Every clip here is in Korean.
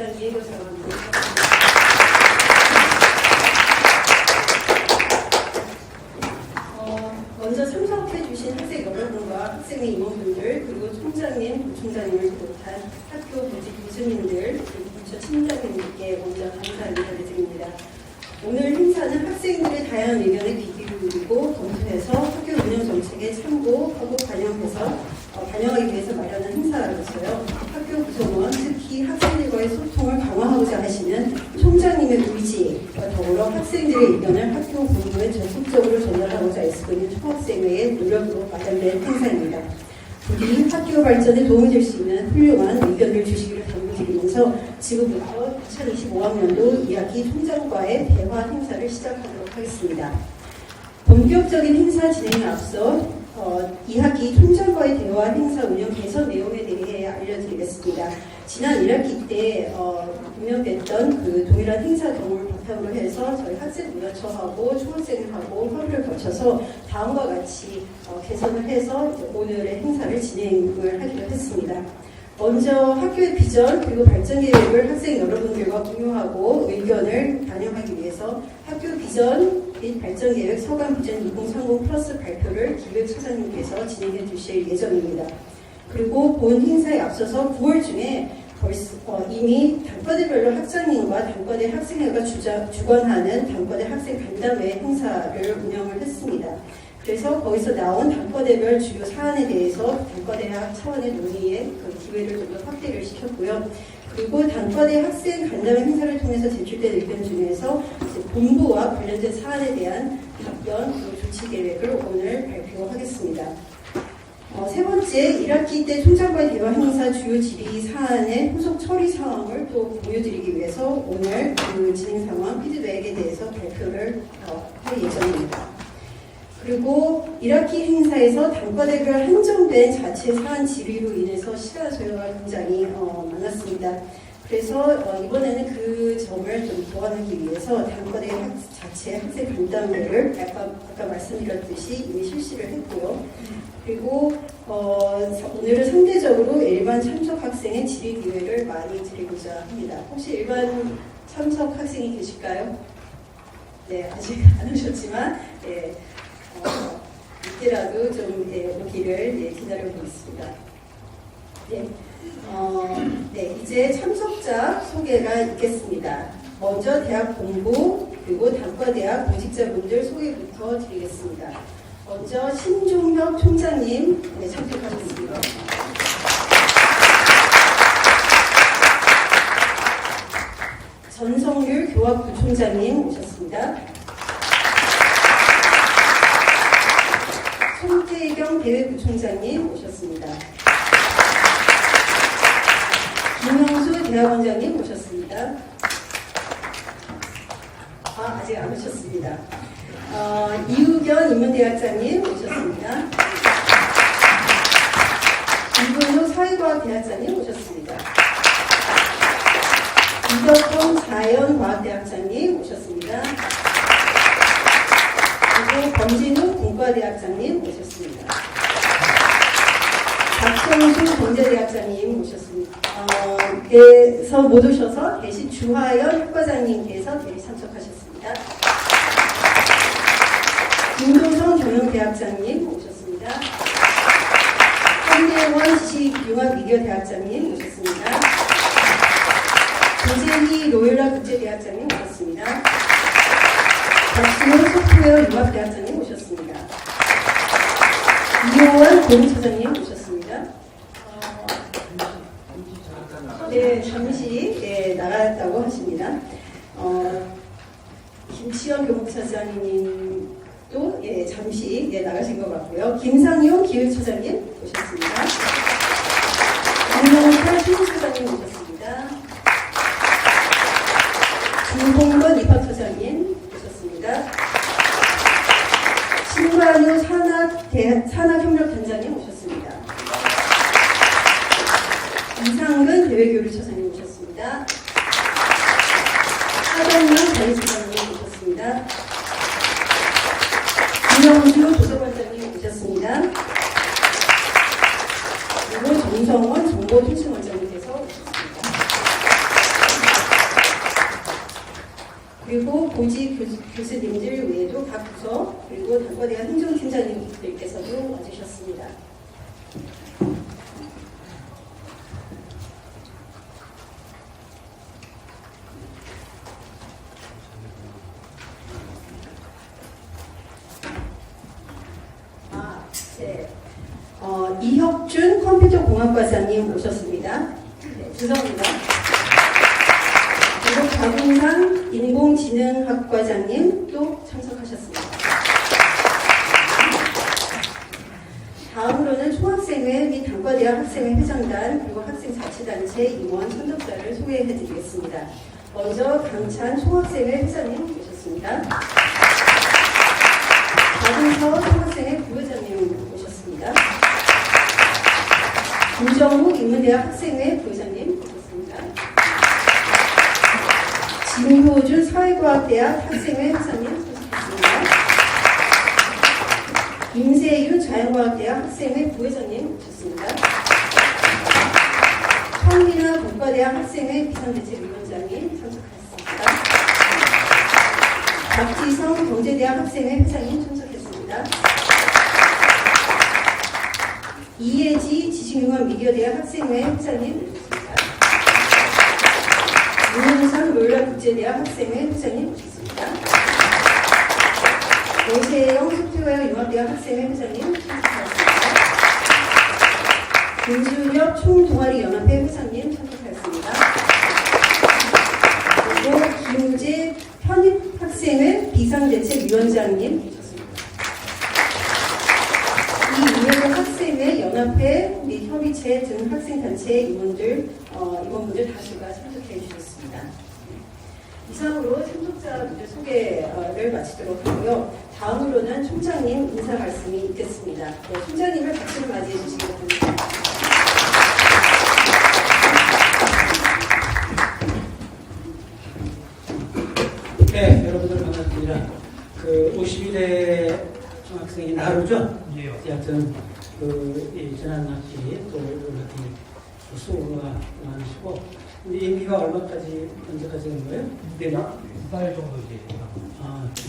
대학장 이혜교사라고 합니다. 먼저 참석해 주신 학생 여러분과 학생의 임원분들, 그리고 총장님, 부총장님을 비롯한 학교 보직 교수님들, 그리고 부처 팀장님들께 먼저 감사 인사를 드립니다. 오늘 행사는 학생들의 다양한 의견에 귀 기울이고 검토해서 학교 운영 정책에 참고하고 반영하기 위해서 마련한 행사로서요. 학교 구성원, 특히 학생들과의 소통을 강화하고자 하시는 총장님의 의지와 더불어 학생들의 의견을 학교 본부에 적극적으로 전달하고자 애쓰는 총학생회의 노력으로 마련된 행사입니다. 부디 학교 발전에 도움이 될 수 있는 훌륭한 의견을 주시기를 당부드리면서 지금부터 2025학년도 2학기 총장과의 대화 행사를 시작하도록 하겠습니다. 본격적인 행사 진행에 앞서 2학기 총장과의 대화 행사 운영 개선 내용에 대해 알려드리겠습니다. 지난 1학기 때 운영됐던 그 동일한 행사 경우를 바탕으로 해서 저희 학생문화처하고 총학생하고 협의를 거쳐서 다음과 같이 개선을 해서 이제 오늘의 행사를 진행을 하기로 했습니다. 먼저 학교의 비전 그리고 발전 계획을 학생 여러분들과 공유하고 의견을 반영하기 위해서 학교 비전 및 발전 계획 서강 비전 2030 플러스 발표를 기획처장님께서 진행해 주실 예정입니다. 그리고 본 행사에 앞서서 9월 중에 이미 단과대별로 학장님과 단과대 학생회가 주관하는 단과대 학생 간담회 행사를 운영을 했습니다. 그래서 거기서 나온 단과대별 주요 사안에 대해서 단과대학 차원의 논의의 그 기회를 좀 더 확대를 시켰고요. 그리고 단과대 학생 간담회 행사를 통해서 제출된 의견 중에서 본부와 관련된 사안에 대한 답변 그리고 조치 계획을 오늘 발표하겠습니다. 세 번째, 1학기 때 총장과의 대화 행사 주요 질의 사안의 후속 처리 상황을 또 공유드리기 위해서 오늘 그 진행 상황 피드백에 대해서 발표를 할 예정입니다. 그리고 1학기 행사에서 단과대별 한정된 자체 사안 질의로 인해서 시간 소요가 굉장히 많았습니다. 그래서 이번에는 그 점을 좀 보완하기 위해서 단과대 자체 학생 간담회를 아까 말씀드렸듯이 이미 실시를 했고요. 그리고 오늘은 상대적으로 일반 참석 학생의 질의 기회를 많이 드리고자 합니다. 혹시 일반 참석 학생이 계실까요? 네, 아직 안 오셨지만 네, 이때라도 좀 오기를 기다려보고 있습니다. 네. 네, 이제 참석자 소개가 있겠습니다. 먼저 대학 본부 그리고 단과대학 보직자분들 소개부터 드리겠습니다. 먼저 신종혁 총장님 참석하셨습니다. 전성률 교학부총장님 오셨습니다. 손태경 대외부총장님 오셨습니다. 김영수 대학원장님 오셨습니다. 아직 안 오셨습니다. 이우견 인문대학장님 오셨습니다. 이근우 사회과학대학장님 오셨습니다. 이덕동 자연과학대학장님 오셨습니다. 그리고 권진우 공과대학장님 오셨습니다. 박성수 경제대학장님 오셨습니다. 그래서 못 오셔서 대신 주하연 학과장님께서 대리 참석하셨습니다. 김동성 경영대학장님 오셨습니다. 한대원 지식융합미디어대학장님 오셨습니다. 조재희 로열라 국제대학장님 오셨습니다. 박수호 소프트웨어 융합대학장님 오셨습니다. 이호원 공처장님 오셨습니다. 네, 잠시 나갔다고 하십니다. 김치현 교육차장님도 잠시 나가신 것 같고요. 김상용 기획처장님 오셨습니다. 김동철 신부처장님 오셨습니다. 김홍건 입학처장님 오셨습니다. 신관우 산학협력단장님 오셨습니다. 이상근 대외교류처장님 오셨습니다. 하정영 관리처장님 오셨습니다. 김영주 도서관장님 오셨습니다. 그리고 정성원 정보통신원장님께서 오셨습니다. 그리고 보직 교수님들 외에도 각 부서 그리고 단과대학 행정팀장님들께서도 와주셨습니다. 이혁준 컴퓨터공학과장님 오셨습니다. 네, 죄송합니다. 그리고 박웅상 인공지능학과장님 또 참석하셨습니다. 다음으로는 총학생회 및 단과대학 학생회 회장단 그리고 학생자치단체 임원 선덕자를 소개해드리겠습니다. 먼저 강찬 총학생회 회장님 오셨습니다. 박은서 총학생회 부회장님 오셨습니다. 김정욱 인문대학 학생회 부회장님 오셨습니다. 진효준 사회과학대학 학생회 회장님 소속했습니다. 임세윤 자연과학대학 학생회 부회장님 오셨습니다. 청민아 법과대학 학생회 비상대책위원장님 참석하셨습니다. 박지성 경제대학 학생회 회장님 참석했습니다. 이혜지 지식융합 미디어대학 학생회 회장님 오셨습니다. 문영상 롤라국제대학 학생회 회장님 오셨습니다. 오세영 소프트웨어 융합대학 학생회 회장님 참석하였습니다. 김준혁 총동아리연합회 회장님 참석하였습니다. 그리고 김우재 편입학생회 비상대책위원장님 오셨습니다. 이인혁 학생회 연합회 및 협의체 등 학생단체 임원분들 다수가 참석해 주셨습니다. 이상으로 참석자분들 소개를 마치도록 하고요. 다음으로는 총장님 인사 말씀이 있겠습니다. 네, 총장님을 박수로 맞이해 주시기 바랍니다. 네, 여러분들 반갑습니다. 51회 중학생이 나루죠? 예. 여하튼 지난 학기 또 이렇게 수고가 많으시고 임기가 얼마까지 언제까지 되는 거예요? 네, 달 정도 이제.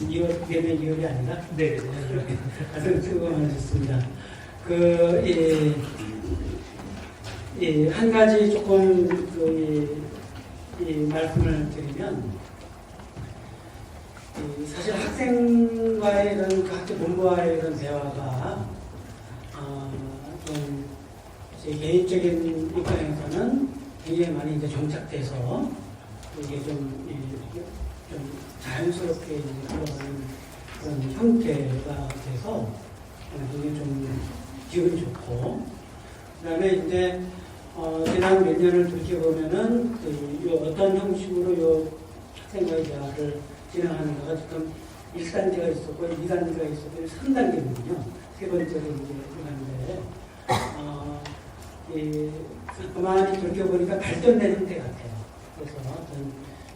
2월, 내년 2월이 아니라? 네, 하여튼 수고 많으셨습니다. 한 가지 조금 말씀을 드리면, 사실 학생과의 이런 학교 본부와의 이런 대화가 좀 제 개인적인 입장에서는 굉장히 많이 이제 정착돼서 이게 좀 자연스럽게 이제 흘러가는 그런 형태가 돼서 굉장히 좀 기분이 좋고, 그다음에 이제 지난 몇 년을 돌이켜보면은 어떤 형식으로 요 학생과의 대화를 진행하는가가 지금 1단계가 있었고 2단계가 있었고 3단계거든요. 세 번째로 이제 들어가는데 그만히 돌이켜보니까 발전된 형태 같아요. 그래서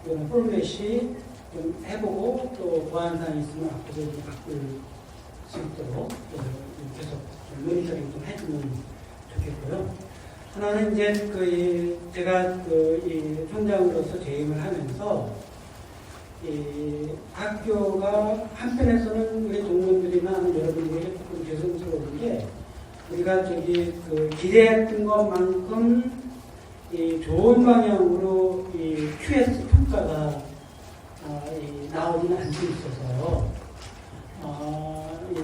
이런 포맷이 좀 해보고 또 보완사항이 있으면 앞으로 좀 바꿀 수 있도록 계속 좀 모니터링 좀 해주면 좋겠고요. 하나는 이제 제가 이 총장으로서 재임을 하면서 학교가 한편에서는 우리 동문들이나 여러분들에게 조금 죄송스러운 게 우리가 기대했던 것만큼 좋은 방향으로 QS 평가가 나오지는 않고 있어서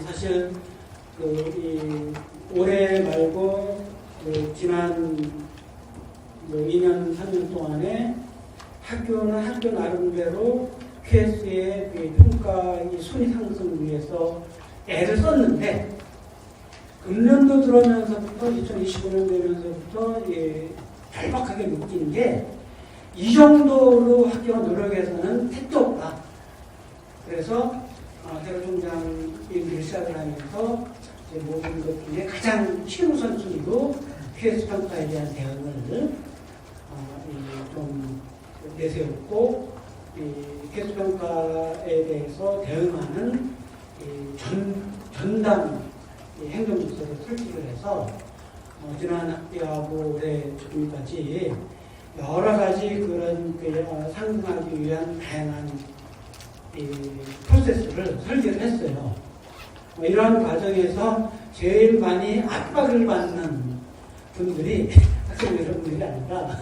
사실 올해 말고 지난 2년 3년 동안에 학교는 학교 나름대로 QS의 평가의 순위 상승을 위해서 애를 썼는데 금년도 들어오면서부터 2025년 되면서부터 절박하게 느낀 게 이 정도로 학교가 노력해서는 택도 없다. 그래서 대로 총장 임기를 시작을 하면서 모든 것 중에 가장 최우선 순위로 QS 평가에 대한 대응을 좀 내세웠고 QS 평가에 대해서 대응하는 전담 행정부서를 설치를 해서 지난 학기하고 올해 초까지 여러 가지 그런 상승하기 위한 다양한 이 프로세스를 설계를 했어요. 이러한 과정에서 제일 많이 압박을 받는 분들이 학생 여러분들이 아니라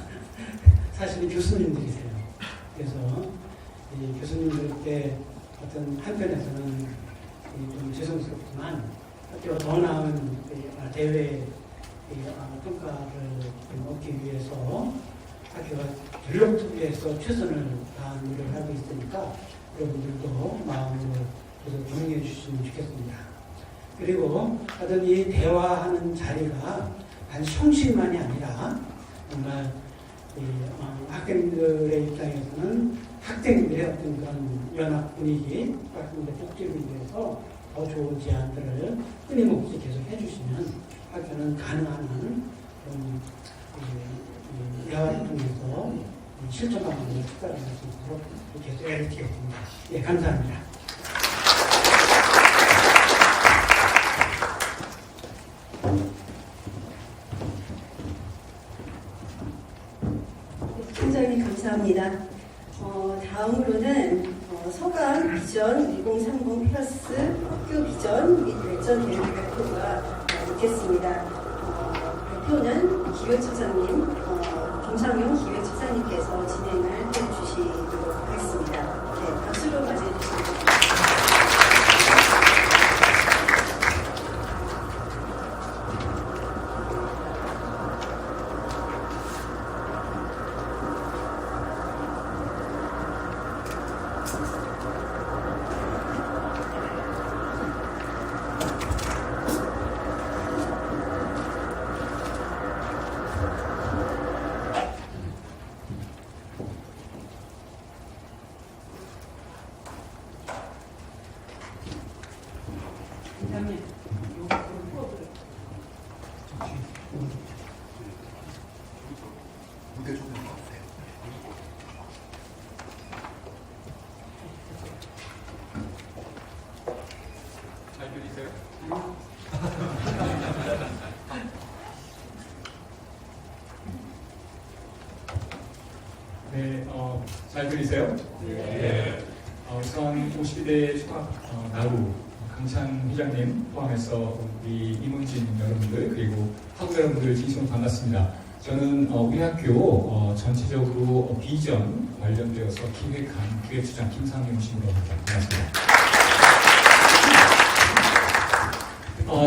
사실 교수님들이세요. 그래서 이 교수님들께 어떤 한편에서는 좀 죄송스럽지만 학교가 더 나은 대회 평가를 얻기 위해서 학교가 전력투기해서 최선을 다한 노력을 하고 있으니까 여러분들도 마음으로 계속 동의해 주시면 좋겠습니다. 그리고 하여튼 이 대화하는 자리가 단 형식만이 아니라 정말 학생들의 입장에서는 학생들의 어떤 그런 연합 분위기, 학생들의 복지를 위해서 더 좋은 제안들을 끊임없이 계속 해주시면 학교는 가능한 한 대화를 통해서 실천 방법을 특별할 수 있도록 계속 애를 키웠습니다. 예, 감사합니다. 총장님 감사합니다. 다음으로는 서강 비전 2030 플러스 학교 비전 및 발전 계획 발표가 있겠습니다. 발표는 기획처장님, 김상용 기획처장님께서 진행을 해주시도록 하겠습니다. 네, 박수로 맞이해 주시기 잘 들리세요? 네, 잘 들리세요? 네. 우선 52대 수학 나루 강찬 회장님 포함해서 우리 임은진 여러분들 그리고 학우 여러분들 진심으로 반갑습니다. 저는 우리 학교 전체적으로 비전 관련되어서 기획한 기획처장 김상용 씨입니다. 반갑습니다.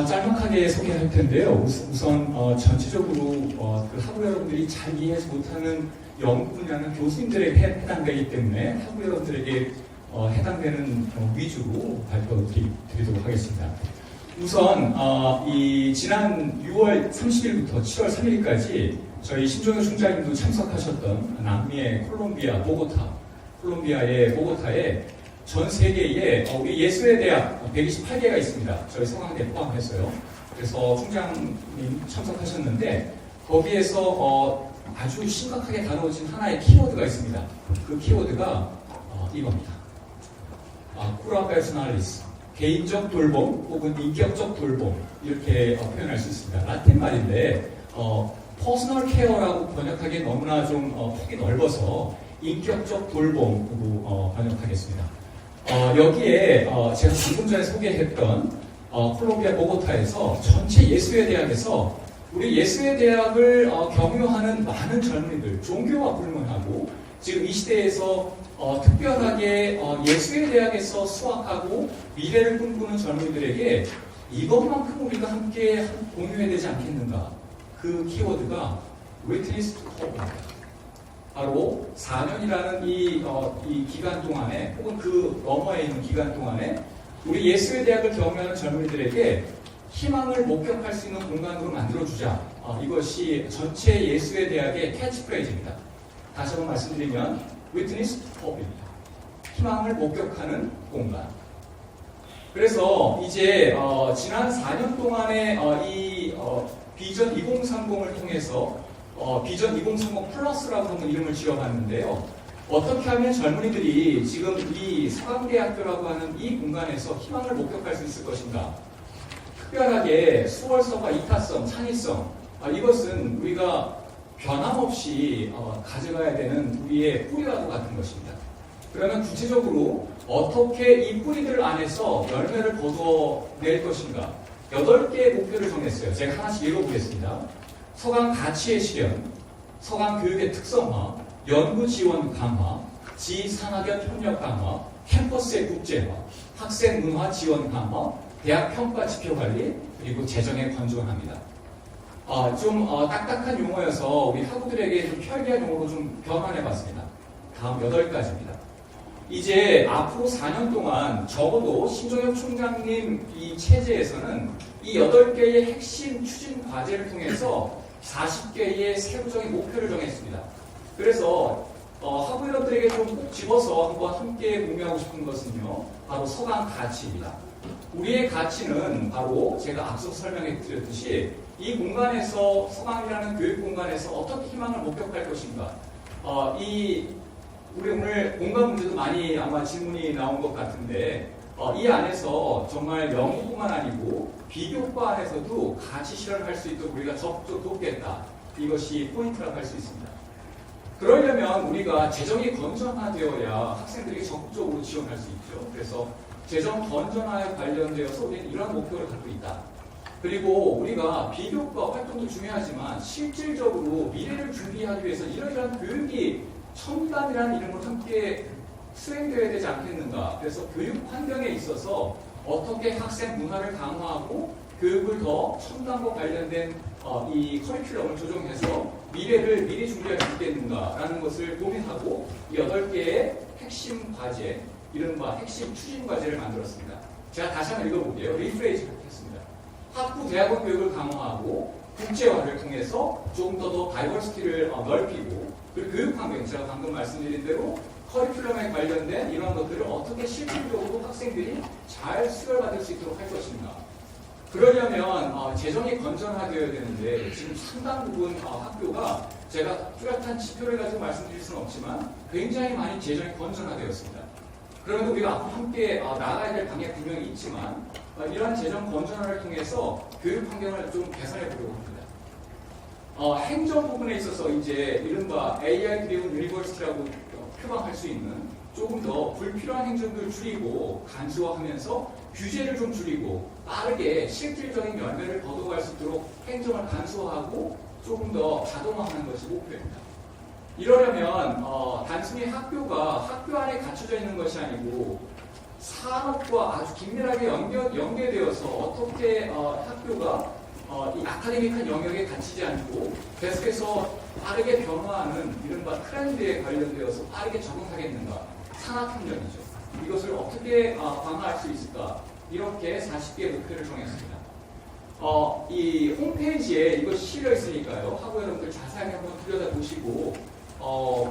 짤막하게 소개할 텐데요. 우선 전체적으로 그 학우 여러분들이 잘 이해하지 못하는 연구 분야는 교수님들에게 해당되기 때문에 학우 여러분들에게 해당되는 위주로 발표드리도록 하겠습니다. 우선 이 지난 6월 30일부터 7월 3일까지 저희 심종현 총장님도 참석하셨던 남미의 콜롬비아의 보고타에 전 세계에 우리 예술의 대학 128개가 있습니다. 저희 성황대 포함해서요. 그래서 총장님 참석하셨는데 거기에서 아주 심각하게 다뤄진 하나의 키워드가 있습니다. 그 키워드가 이겁니다. 쿠라 페르소날리스, 개인적 돌봄 혹은 인격적 돌봄 이렇게 표현할 수 있습니다. 라틴 말인데 퍼스널 케어라고 번역하기에 너무나 좀 폭이 넓어서 인격적 돌봄으로 번역하겠습니다. 여기에 제가 방금 전에 소개했던 콜롬비아 보고타에서 전체 예술의 대학에서 우리 예술의 대학을 경유하는 많은 젊은이들, 종교와 불문하고 지금 이 시대에서 특별하게 예술의 대학에서 수학하고 미래를 꿈꾸는 젊은이들에게 이것만큼 우리가 함께 공유해야 되지 않겠는가. 그 키워드가 Witness to Hope입니다. 바로 4년이라는 이 기간 동안에 혹은 그 너머에 있는 기간 동안에 우리 예술의 대학을 경험하는 젊은이들에게 희망을 목격할 수 있는 공간으로 만들어주자. 이것이 전체 예술의 대학의 캐치프레이즈입니다. 다시 한번 말씀드리면 Witness to Hope입니다. 희망을 목격하는 공간. 그래서 이제 지난 4년 동안의 이 비전 2030을 통해서 비전 2030 플러스라고 한번 이름을 지어봤는데요. 어떻게 하면 젊은이들이 지금 이 서강대학교라고 하는 이 공간에서 희망을 목격할 수 있을 것인가? 특별하게 수월성과 이타성, 창의성 이것은 우리가 변함없이 가져가야 되는 우리의 뿌리와도 같은 것입니다. 그러면 구체적으로 어떻게 이 뿌리들 안에서 열매를 거둬낼 것인가? 8개의 목표를 정했어요. 제가 하나씩 읽어보겠습니다. 서강 가치의 실현, 서강 교육의 특성화, 연구 지원 강화, 지산학연 협력 강화, 캠퍼스의 국제화, 학생 문화 지원 강화, 대학 평가 지표 관리, 그리고 재정에 건조합니다. 딱딱한 용어여서 우리 학우들에게 좀 편리한 용어로 좀 변환해봤습니다. 다음 8가지입니다. 이제 앞으로 4년 동안 적어도 신종엽 총장님 이 체제에서는 이 8개의 핵심 추진 과제를 통해서 40개의 세부적인 목표를 정했습니다. 그래서 학우여러분들에게 좀 꼭 집어서 한번 함께 공유하고 싶은 것은요, 바로 서강 가치입니다. 우리의 가치는 바로 제가 앞서 설명해 드렸듯이 이 공간에서, 서강이라는 교육 공간에서 어떻게 희망을 목격할 것인가. 우리 오늘 공간 문제도 많이 아마 질문이 나온 것 같은데, 이 안에서 정말 영어뿐만 아니고 비교과 안에서도 가치 실현을 할 수 있도록 우리가 적극 돕겠다. 이것이 포인트라고 할 수 있습니다. 그러려면 우리가 재정이 건전화되어야 학생들이 적극적으로 지원할 수 있죠. 그래서 재정 건전화에 관련되어서 우리는 이러한 목표를 갖고 있다. 그리고 우리가 비교과 활동도 중요하지만 실질적으로 미래를 준비하기 위해서 이러이러한 교육이 첨단이라는 이름으로 함께 수행되어야 되지 않겠는가. 그래서 교육 환경에 있어서 어떻게 학생 문화를 강화하고 교육을 더 첨단과 관련된 이 커리큘럼을 조정해서 미래를 미리 준비할 수 있겠는가라는 것을 고민하고 이 8개의 핵심 과제, 이른바 핵심 추진 과제를 만들었습니다. 제가 다시 한번 읽어볼게요. 리프레이즈 했습니다. 학부 대학원 교육을 강화하고 국제화를 통해서 조금 더 다이버시티를 넓히고, 그리고 교육 환경, 제가 방금 말씀드린 대로 커리큘럼에 관련된 이런 것들을 어떻게 실질적으로 학생들이 잘 수혈받을 수 있도록 할 것인가. 그러려면 재정이 건전화되어야 되는데 지금 상당 부분 학교가 제가 뚜렷한 지표를 가지고 말씀드릴 수는 없지만 굉장히 많이 재정이 건전화되었습니다. 그러면 우리가 앞으로 함께 나아가야 될 방향이 분명히 있지만 이러한 재정 건전화를 통해서 교육 환경을 좀 개선해 보려고 합니다. 행정 부분에 있어서 이제 이른바 AI 드리븐 유니버시티라고 표방할 수 있는 조금 더 불필요한 행정들을 줄이고 간소화하면서 규제를 좀 줄이고 빠르게 실질적인 열매를 거둬갈 수 있도록 행정을 간소화하고 조금 더 자동화하는 것이 목표입니다. 이러려면 단순히 학교가 학교 안에 갖춰져 있는 것이 아니고 산업과 아주 긴밀하게 연계되어서 어떻게 학교가 이 아카데믹한 영역에 갇히지 않고 계속해서 빠르게 변화하는 이른바 트렌드에 관련되어서 빠르게 적응하겠는가. 산학환경이죠. 이것을 어떻게 강화할 수 있을까? 이렇게 40개의 목표를 정했습니다. 이 홈페이지에 이것이 실려 있으니까요. 학우 여러분들 자세하게 한번 들여다보시고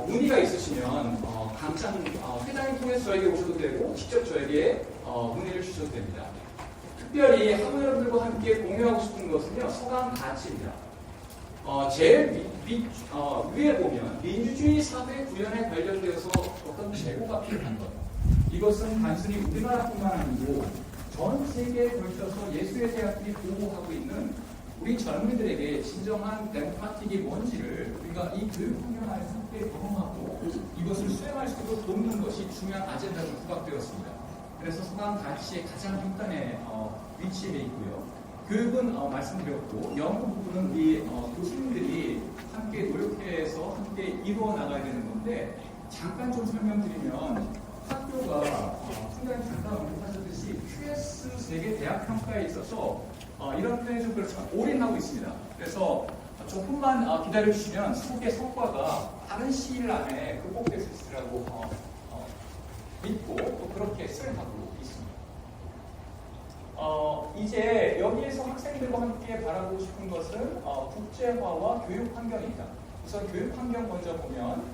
문의가 있으시면 강찬 회장님 통해서 저에게 오셔도 되고 직접 저에게 문의를 주셔도 됩니다. 특별히 학우 여러분들과 함께 공유하고 싶은 것은요. 서강 가치입니다. 제일 위에 보면 민주주의 사회 구현에 관련되어서 어떤 재고가 필요한 것. 이것은 단순히 우리나라뿐만 아니고 전 세계에 걸쳐서 예수의 대학들이 보호하고 있는 우리 젊은이들에게 진정한 데모크라틱이 뭔지를 우리가 이 교육 환경 안에서 함께 경험하고 이것을 수행할 수 있도록 돕는 것이 중요한 아젠다로 부각되었습니다. 그래서 서강 가치의 가장 중단에 위치해 있고요. 교육은 말씀드렸고 연구 부분은 우리 교수님들이 함께 노력해서 함께 이루어 나가야 되는 건데 잠깐 좀 설명드리면 학교가 총장님 잠깐 언급하셨듯이 QS 세계 대학 평가에 있어서 이런 표현이 좀 그렇지만 올인하고 있습니다. 그래서 조금만 기다려주시면 수국의 성과가 다른 시일 안에 극복될 수 있으라고 믿고 또 그렇게 수행하고 있습니다. 이제 여기에서 학생들과 함께 바라보고 싶은 것은 국제화와 교육 환경입니다. 우선 교육 환경 먼저 보면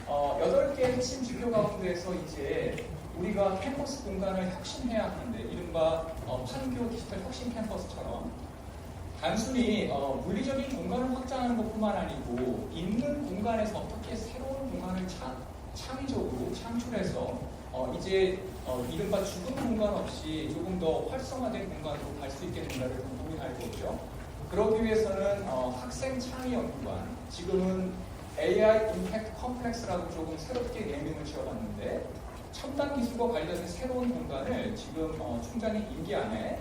8개의 핵심 지표 가운데에서 이제 우리가 캠퍼스 공간을 혁신해야 하는데 이른바 판교 디지털 혁신 캠퍼스처럼 단순히 물리적인 공간을 확장하는 것뿐만 아니고 있는 공간에서 어떻게 새로운 공간을 창의적으로 창출해서 이제 이른바 죽은 공간 없이 조금 더 활성화된 공간으로 갈 수 있겠는가를 고민할 거죠. 그러기 위해서는 학생 창의 연구관, 지금은 AI 임팩트 컴플렉스라고 조금 새롭게 네이밍을 지어봤는데 첨단 기술과 관련된 새로운 공간을 지금 총장의 임기 안에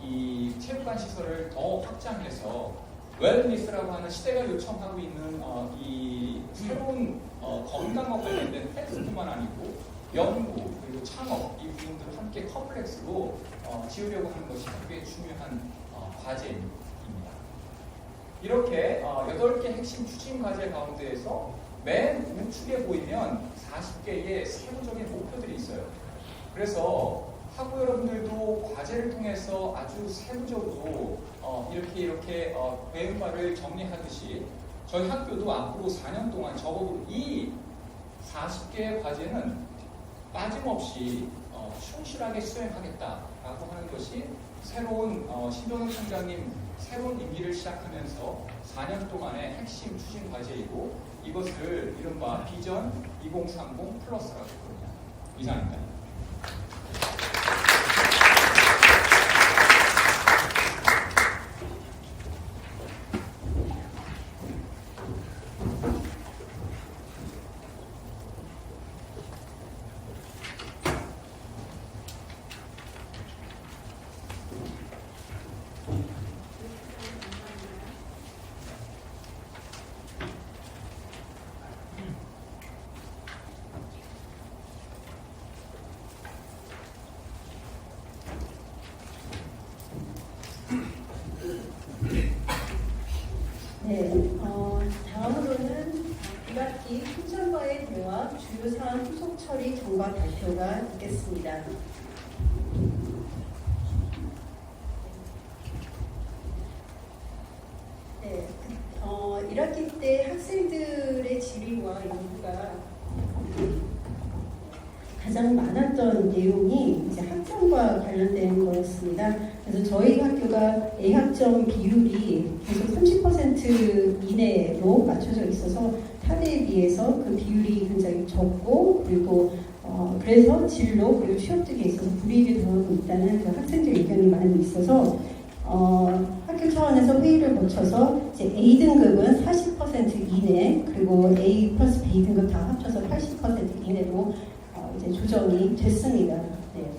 이 체육관 시설을 더 확장해서 웰니스라고 하는 시대가 요청하고 있는 이 새로운 건강과 관련된 헬스뿐만 아니고 연구 그리고 창업 이 부분들을 함께 컴플렉스로 지으려고 하는 것이 꽤 중요한 과제입니다. 이렇게 8개 핵심 추진 과제 가운데에서 맨 우측에 보이면 40개의 세부적인 목표들이 있어요. 그래서 학우 여러분들도 과제를 통해서 아주 세부적으로 이렇게 배운 바를 정리하듯이 저희 학교도 앞으로 4년 동안 적어도 이 40개의 과제는 빠짐없이 충실하게 수행하겠다라고 하는 것이 새로운 신동엽 총장님 새로운 임기를 시작하면서 4년 동안의 핵심 추진 과제이고 이것을 이른바 비전 2030 플러스라고 부릅니다. 이상입니다. 네, 다음으로는 1학기 총장과의 대화 주요 사안 후속 처리 경과 발표가 있겠습니다. 네, 1학기 때 학생들의 질의와 연구가 가장 많았던 내용이 이제 학점과 관련된 거였습니다. 그래서 저희 학교가 A학점 비율이 계속 30% 이내로 맞춰져 있어서 타대에 비해서 그 비율이 굉장히 적고 그리고 그래서 진로 그리고 취업 등에 있어서 불이익을 당하고 있다는 그 학생들 의견이 많이 있어서 학교 차원에서 회의를 거쳐서 이제 A등급은 40% 이내 그리고 A 플러스 B등급 다 합쳐서 80% 이내로 이제 조정이 됐습니다. 네.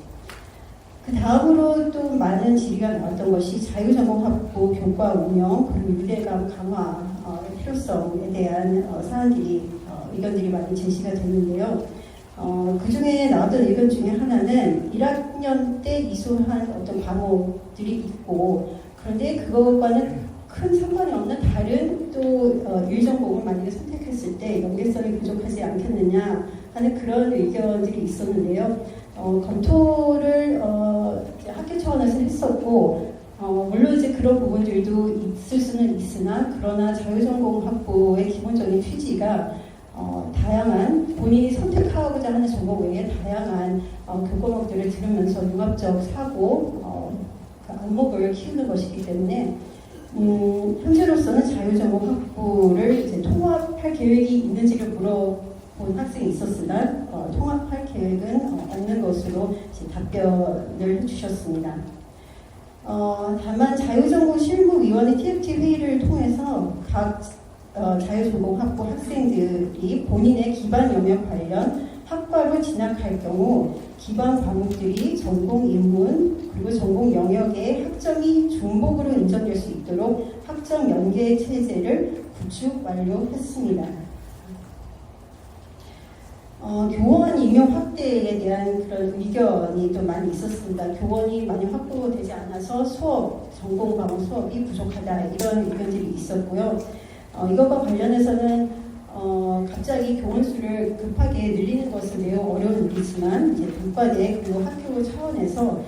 그 다음으로 또 많은 질의가 나왔던 것이 자유전공 확보, 교과 운영, 그리고 유대감 강화의 필요성에 대한 사안들이 의견들이 많이 제시가 됐는데요. 그 중에 나왔던 의견 중에 하나는 1학년 때 이수한 어떤 과목들이 있고 그런데 그것과는 큰 상관이 없는 다른 또 일전공을 만약에 선택했을 때 연계성이 부족하지 않겠느냐 하는 그런 의견들이 있었는데요. 검토를 학교 차원에서 했었고 물론 이제 그런 부분들도 있을 수는 있으나 그러나 자유전공 확보의 기본적인 취지가 다양한 본인이 선택하고자 하는 전공 외에 다양한 교과목들을 들으면서 융합적 사고 그 안목을 키우는 것이기 때문에 현재로서는 자유전공 확보를 이제 통합할 계획이 있는지를 물어본 학생이 있었으나 통합할 계획은 없는 것으로 이제 답변을 해주셨습니다. 다만 자유전공 실무위원회 TFT 회의를 통해서 각 자유전공 학부 학생들이 본인의 기반 영역 관련 학과로 진학할 경우 기반 과목들이 전공 인문 그리고 전공 영역의 학점이 중복으로 인정될 수 있도록 학점 연계 체제를 구축 완료했습니다. 교원 임용 확대에 대한 그런 의견이 또 많이 있었습니다. 교원이 많이 확보되지 않아서 전공 과목 수업이 부족하다 이런 의견들이 있었고요. 이것과 관련해서는 갑자기 교원 수를 급하게 늘리는 것은 매우 어려운 일이지만 이제 분과대 그리고 학교 차원에서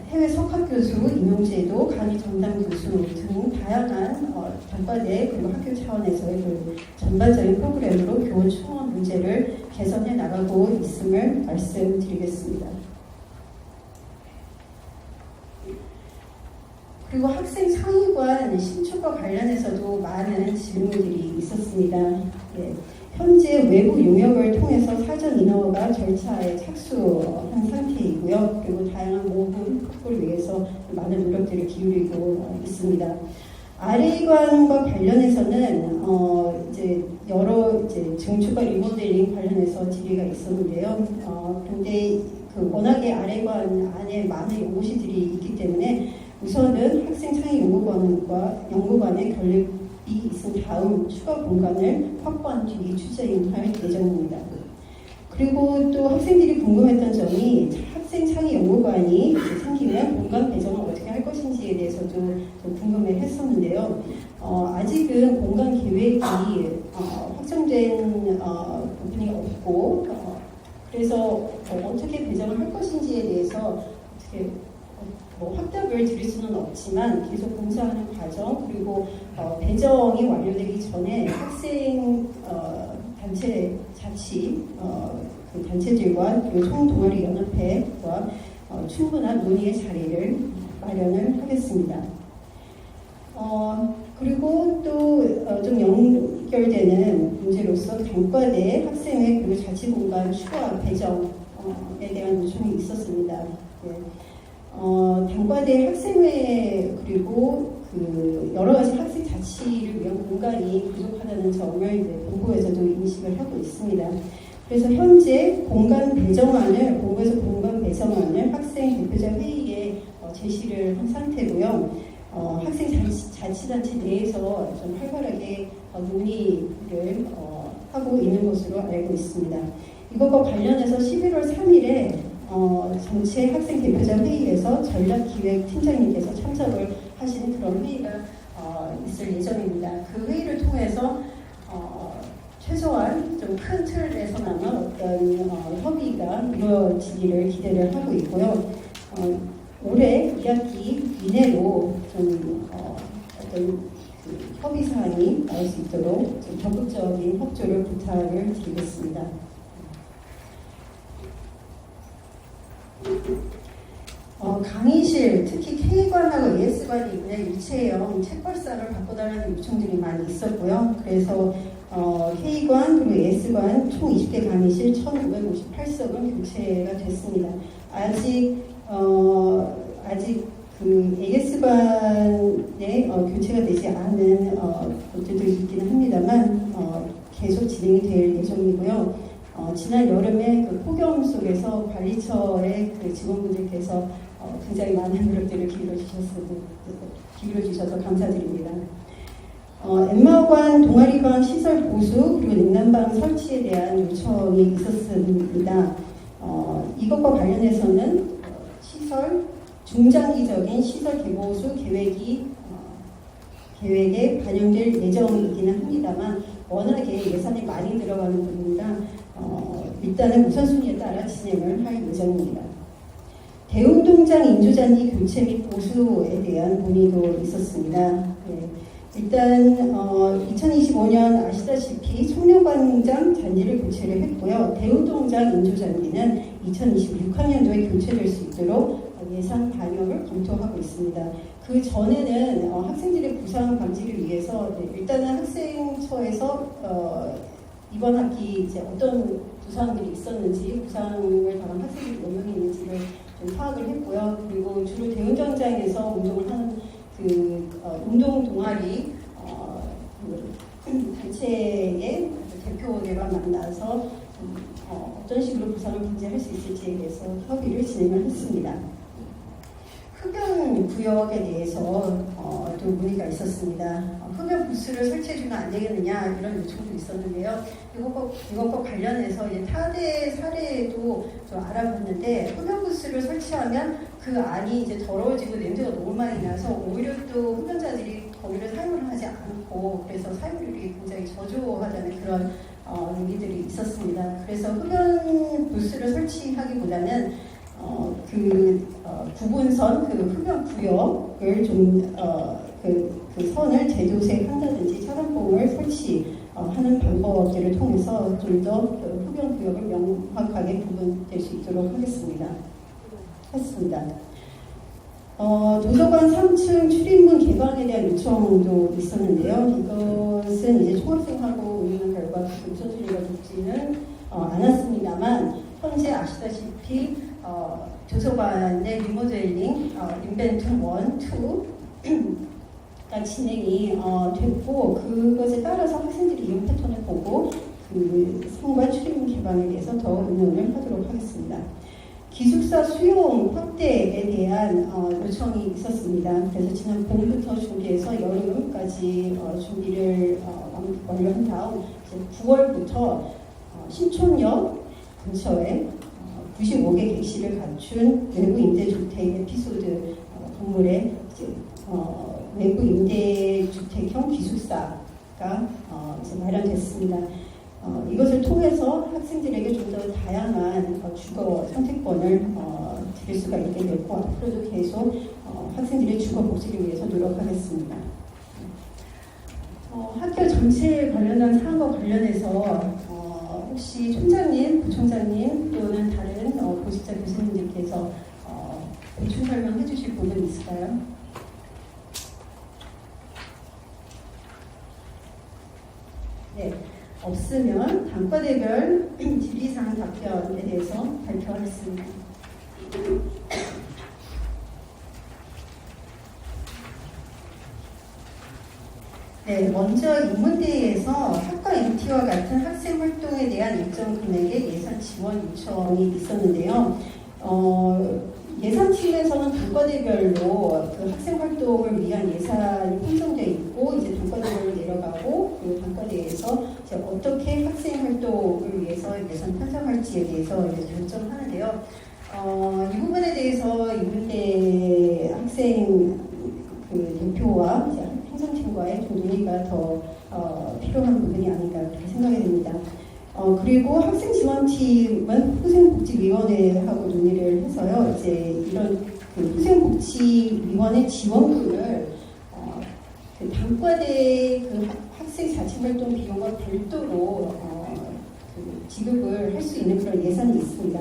해외 석학교수 임용제도, 강의 전담 교수 등 다양한 단과대 그리고 학교 차원에서의 그 전반적인 프로그램으로 교원 충원 문제를 개선해 나가고 있음을 말씀드리겠습니다. 그리고 학생 상위관 신축과 관련해서도 많은 질문들이 있었습니다. 예, 현재 외부 용역을 통해서 사전 인허가 절차에 착수한 상태이고요. 그리고 다양한 모금 확보를 위해서 많은 노력들을 기울이고 있습니다. 아래관과 관련해서는 이제 여러 이제 증축과 리모델링 관련해서 질의가 있었는데요. 근데 그 워낙에 아래관 안에 많은 연구실들이 있기 때문에 우선은 학생창의연구관과 연구관의 결립이 있은 다음 추가 공간을 확보한 뒤 추진할 예정입니다. 그리고 또 학생들이 궁금했던 점이 학생창의연구관이 생기면 공간 배정을 어떻게 할 것인지에 대해서도 좀 궁금해했었는데요. 아직은 공간 계획이 확정된 부분이 없고 그래서 어떻게 배정을 할 것인지에 대해서 어떻게 확답을 드릴 수는 없지만 계속 공사하는 과정 그리고 배정이 완료되기 전에 학생 단체 자치 그 단체들과 그리고 총동아리 연합회와 충분한 논의의 자리를 마련을 하겠습니다. 그리고 또 좀 연결되는 문제로서 단과대 학생회 그리고 자치공간 추가 배정에 대한 요청이 있었습니다. 네. 단과대 학생회 그리고 그 여러 가지 학생 자치를 위한 공간이 부족하다는 점을 이제 본부에서도 인식을 하고 있습니다. 그래서 현재 본부에서 공간 배정안을 학생 대표자 회의에 제시를 한 상태고요. 학생 자치단체 내에서 좀 활발하게 논의를 하고 있는 것으로 알고 있습니다. 이것과 관련해서 11월 3일에 전체 학생 대표자 회의에서 전략기획팀장님께서 참석을 하시는 그런 회의가 있을 예정입니다. 그 회의를 통해서 최소한 좀 큰 틀에서나마 어떤 협의가 이루어지기를 기대를 하고 있고요. 올해 2학기 이내로 좀 어떤 그 협의 사항이 나올 수 있도록 좀 적극적인 협조를 부탁을 드리겠습니다. 강의실, 특히 K관하고 AS관이 있는 일체형 책벌상을 바꿔달라는 요청들이 많이 있었고요. 그래서 K관 그리고 AS관 총 20개 강의실 1,558석은 교체가 됐습니다. 아직 그 AS관에 교체가 되지 않은 것들도 있기는 합니다만 계속 진행이 될 예정이고요. 지난 여름에 그 폭염 속에서 관리처의 그 직원분들께서 굉장히 많은 노력들을 기울여주셔서 감사드립니다. 엠마관, 동아리관 시설 보수 그리고 냉난방 설치에 대한 요청이 있었습니다. 이것과 관련해서는 중장기적인 시설 개보수 계획에 반영될 예정이기는 합니다만 워낙에 예산이 많이 들어가는 부분이라 일단은 우선순위에 따라 진행을 할 예정입니다. 대운동장 인조잔디 교체 및 보수에 대한 논의도 있었습니다. 네. 일단 2025년 아시다시피 청년광장 잔디를 교체를 했고요. 대운동장 인조잔디는 2026학년도에 교체될 수 있도록 예산 반영을 검토하고 있습니다. 그 전에는 학생들의 부상 방지를 위해서 일단은 학생처에서 이번 학기 이제 어떤 부상들이 있었는지 부상을 당한 학생들이 몇 명이 있는지를 좀 파악을 했고요. 그리고 주로 대운동장에서 운동을 하는 그 운동 동아리 단체의 대표들과 만나서 어떤 식으로 부상을 방지할 수 있을지에 대해서 협의를 진행을 했습니다. 흡연 구역에 대해서 또 문의가 있었습니다. 흡연 부스를 설치해주면 안 되겠느냐 이런 요청도 있었는데요. 이것과 관련해서 이제 타대 사례도 좀 알아봤는데 흡연 부스를 설치하면 그 안이 이제 더러워지고 냄새가 너무 많이 나서 오히려 또 흡연자들이 거기를 사용을 하지 않고 그래서 사용률이 굉장히 저조하다는 그런 얘기들이 있었습니다. 그래서 흡연 부스를 설치하기보다는 구분선, 그 흡연 구역을 좀, 그 선을 재도색한다든지 차단봉을 설치하는 방법들을 통해서 좀 더 흡연 구역을 명확하게 구분될 수 있도록 하겠습니다. 도서관 3층 출입문 개방에 대한 요청도 있었는데요. 이것은 이제 총학생하고 의논한 결과 우선순위가 높지는 않았습니다만 현재 아시다시피 도서관의 리모델링, 인벤트 1, 2 진행이 됐고 그것에 따라서 학생들이 이용 패턴을 보고 그 상관 출입문 개방에 대해서 더 의논을 하도록 하겠습니다. 기숙사 수용 확대에 대한 요청이 있었습니다. 그래서 지난 봄부터 준비해서 여름까지 준비를 완료한 다음 이제 9월부터 신촌역 근처에 95개 객실을 갖춘 외부 임대주택 에피소드 건물에 이제 외부 임대주택형 기숙사가 이제 마련됐습니다. 이것을 통해서 학생들에게 좀 더 다양한 주거 선택권을 드릴 수가 있게 됐고 앞으로도 계속 학생들의 주거 복지를 위해서 노력하겠습니다. 학교 전체에 관련한 사항과 관련해서 혹시 총장님, 부총장님 또는 다른 보직자 교수님들께서 보충 설명해 주실 부분 있을까요? 네. 없으면 단과대별 질의사항 답변에 대해서 발표하겠습니다. 네, 먼저 인문대에서 학과 MT와 같은 학생 활동에 대한 일정 금액의 예산 지원 요청이 있었는데요. 예산팀에서는 단과대별로 그 학생 활동을 위한 예산이 편성되어 있고 이제 단과대별로 내려가고 그 단과대에서 이제 어떻게 학생 활동을 위해서 예산 편성할지에 대해서 이제 결정하는데요. 이 부분에 대해서 인문대 학생 그 대표와 이제 행정팀과의 좀 논의가 더 필요한 부분이 아닌가 그렇게 생각이 됩니다. 그리고 학생지원팀은 후생복지위원회하고 논의를 해서요. 이제 이런 그 후생복지위원회 지원금을 그 단과대 그 학생 자치활동 비용과 별도로 그 지급을 할 수 있는 그런 예산이 있습니다.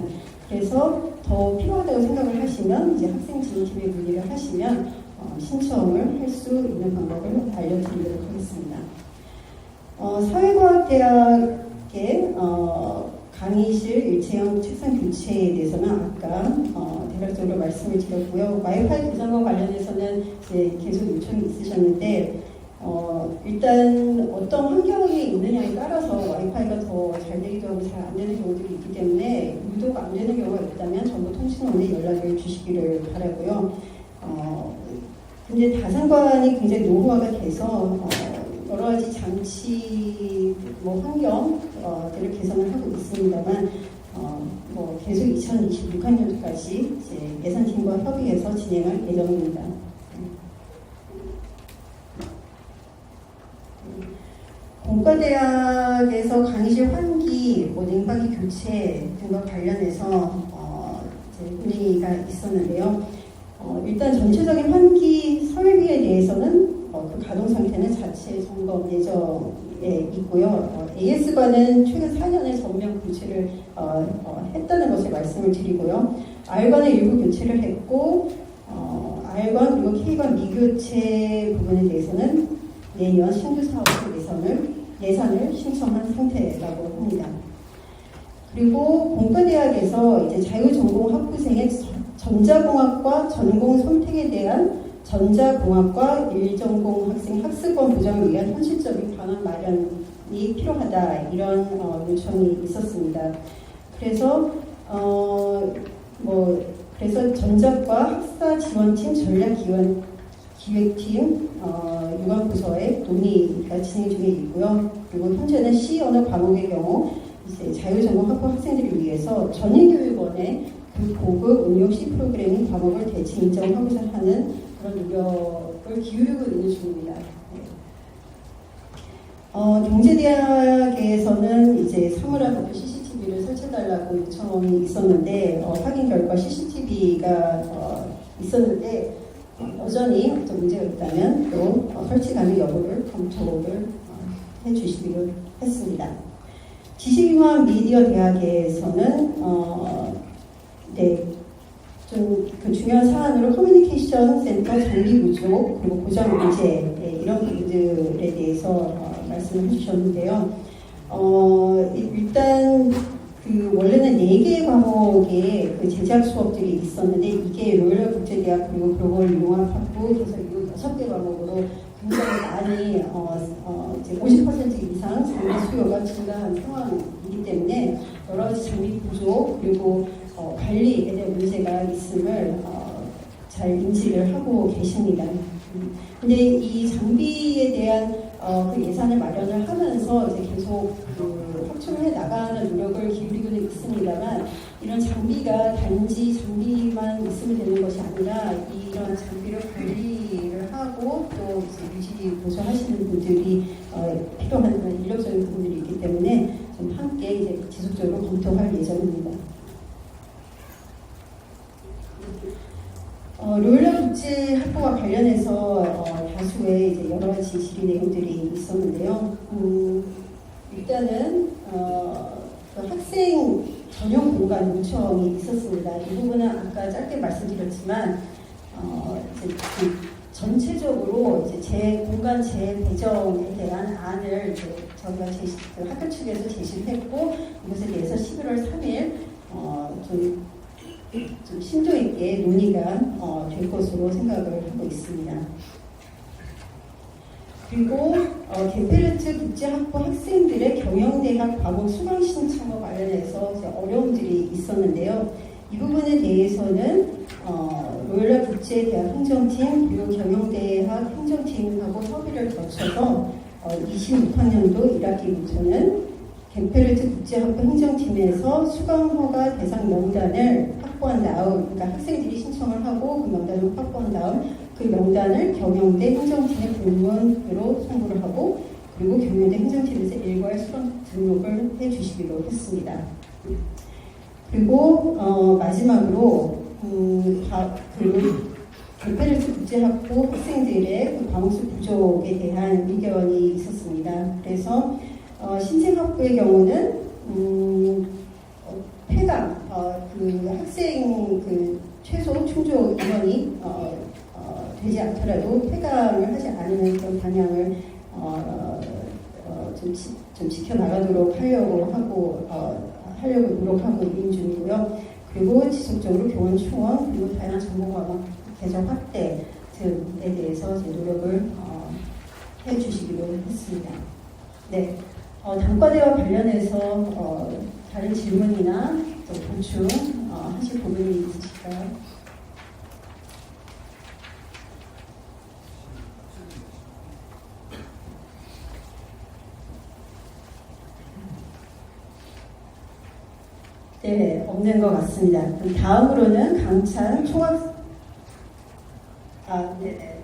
그래서 더 필요하다고 생각을 하시면 이제 학생지원팀에 문의를 하시면 신청을 할 수 있는 방법을 알려드리도록 하겠습니다. 사회과학대학 강의실 일체형 책상 교체에 대해서는 아까 대략적으로 말씀을 드렸고요. 와이파이 구성과 관련해서는 이제 계속 요청이 있으셨는데 일단 어떤 환경에 있느냐에 따라서 와이파이가 더 잘 되기도 하고 잘 안 되는 경우들이 있기 때문에 유도가 안 되는 경우가 있다면 정보통신원에 연락을 주시기를 바라고요. 근데 다산관이 굉장히 노후화가 돼서 여러 가지 장치, 환경들을 개선을 하고 있습니다만, 계속 2026학년도까지 이제 예산팀과 협의해서 진행할 예정입니다. 공과대학에서 강의실 환기, 냉방기 교체 등과 관련해서 이제 문의가 있었는데요. 일단 전체적인 환기 설비에 대해서는 그 가동 상태는 자체 점검 예정에 있고요. AS관은 최근 4년에 전면 교체를 했다는 것을 말씀을 드리고요. R관은 일부 교체를 했고 R관 그리고 K관 미교체 부분에 대해서는 내년 신규 사업 예산을 신청한 상태라고 합니다. 그리고 공과대학에서 이제 자유전공 학부생의 전자공학과 전공 선택에 대한 전자공학과 일전공 학생 학습권 보장을 위한 현실적인 방안 마련이 필요하다 이런 요청이 있었습니다. 그래서 그래서 전작과 학사 지원팀 전략기획팀 유관부서의 논의가 진행 중에 있고요. 그리고 현재는 C 언어 과목의 경우 이제 자유전공 학부 학생들을 위해서 전인교육원의 그 고급 응용 C 프로그래밍 과목을 대체 인정하고자 하는 그런 노력을 기울이고 있는 중입니다. 경제대학에서는 이제 사물함 CCTV를 설치해달라고 요청이 있었는데 확인 결과 CCTV가 있었는데 여전히 어떤 문제가 있다면 또 설치 가능 여부를 검토를 해주시기로 했습니다. 지식융합 미디어 대학에서는 좀 그 중요한 사안으로 커뮤니케이션 센터 정비 구조 그리고 보장 문제 이런 부분들에 대해서 말씀을 해주셨는데요. 일단 그 원래는 4개의 과목의 그 제작 수업들이 있었는데 이게 로열 국제대학 그리고 글로벌 융합학부 그래서 이거 6개 과목으로 굉장히 많이 이제 50% 이상 장비 수요가 증가한 상황이기 때문에 여러 가지 장비 부족 그리고 관리에 대한 문제가 있음을 잘 인지를 하고 계십니다. 근데 이 장비에 대한 그 예산을 마련을 하면서 이제 계속 확충해 나가는 노력을 기울이고는 있습니다만 이런 장비가 단지 장비만 있으면 되는 것이 아니라 이런 장비를 관리를 하고 또 이제 유지 보수하시는 분들이 필요한 인력적인 부분들이 있기 때문에 좀 함께 이제 지속적으로 검토할 예정입니다. 로열라 국제학부와 관련해서 다수의 이제 여러 가지 질의 내용들이 있었는데요. 일단은 그 학생 전용 공간 요청이 있었습니다. 이 부분은 아까 짧게 말씀드렸지만 이제 전체적으로 이제 공간 재배정에 대한 안을 이제 저희가 그 학교 측에서 제시를 했고 이것에 대해서 11월 3일 좀 심도 있게 논의가 될 것으로 생각을 하고 있습니다. 그리고 게페르트 국제학부 학생들의 경영대학 과목 수강 신청과 관련해서 어려움들이 있었는데요. 이 부분에 대해서는 로열라 국제대학 행정팀 그리고 경영대학 행정팀하고 협의를 거쳐서 26학년도 1학기부터는 게페르트 국제학부 행정팀에서 수강허가 대상 명단을 확보한 다음, 그러니까 학생들이 신청을 하고 그 명단을 확보한 다음 그 명단을 경영대 행정팀의 공무원으로 송부를 하고 그리고 경영대 행정팀에서 일괄 수강 등록을 해주시기로 했습니다. 그리고 마지막으로 게페르트 국제학부 학생들의 그 과목수 부족에 대한 의견이 있었습니다. 그래서 신생학부의 경우는 폐강 그 학생 그 최소 충족 인원이 되지 않더라도 폐강을 하지 않는 그런 방향을 좀 지켜나가도록 하려고 노력하고 있는 중이고요. 그리고 지속적으로 교원 충원 그리고 다양한 전공과목 개정 확대 등에 대해서 제 노력을 해주시기로 했습니다. 네, 단과대와 관련해서 다른 질문이나 보충 하실 부분이 있으실까요? 네, 없는 것 같습니다. 그럼 다음으로는 강찬 네네.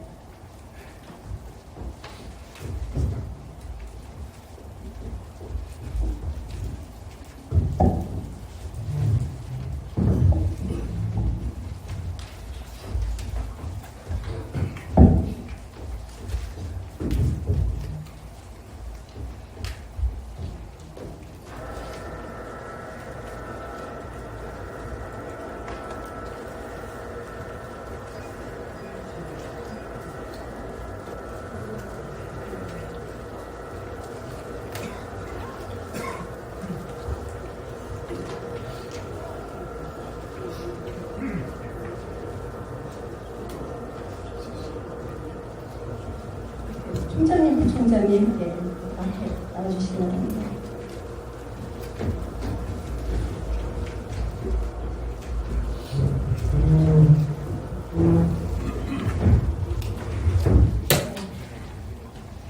총장님, 부총장님, 네, 앞에 나와주시기 바랍니다.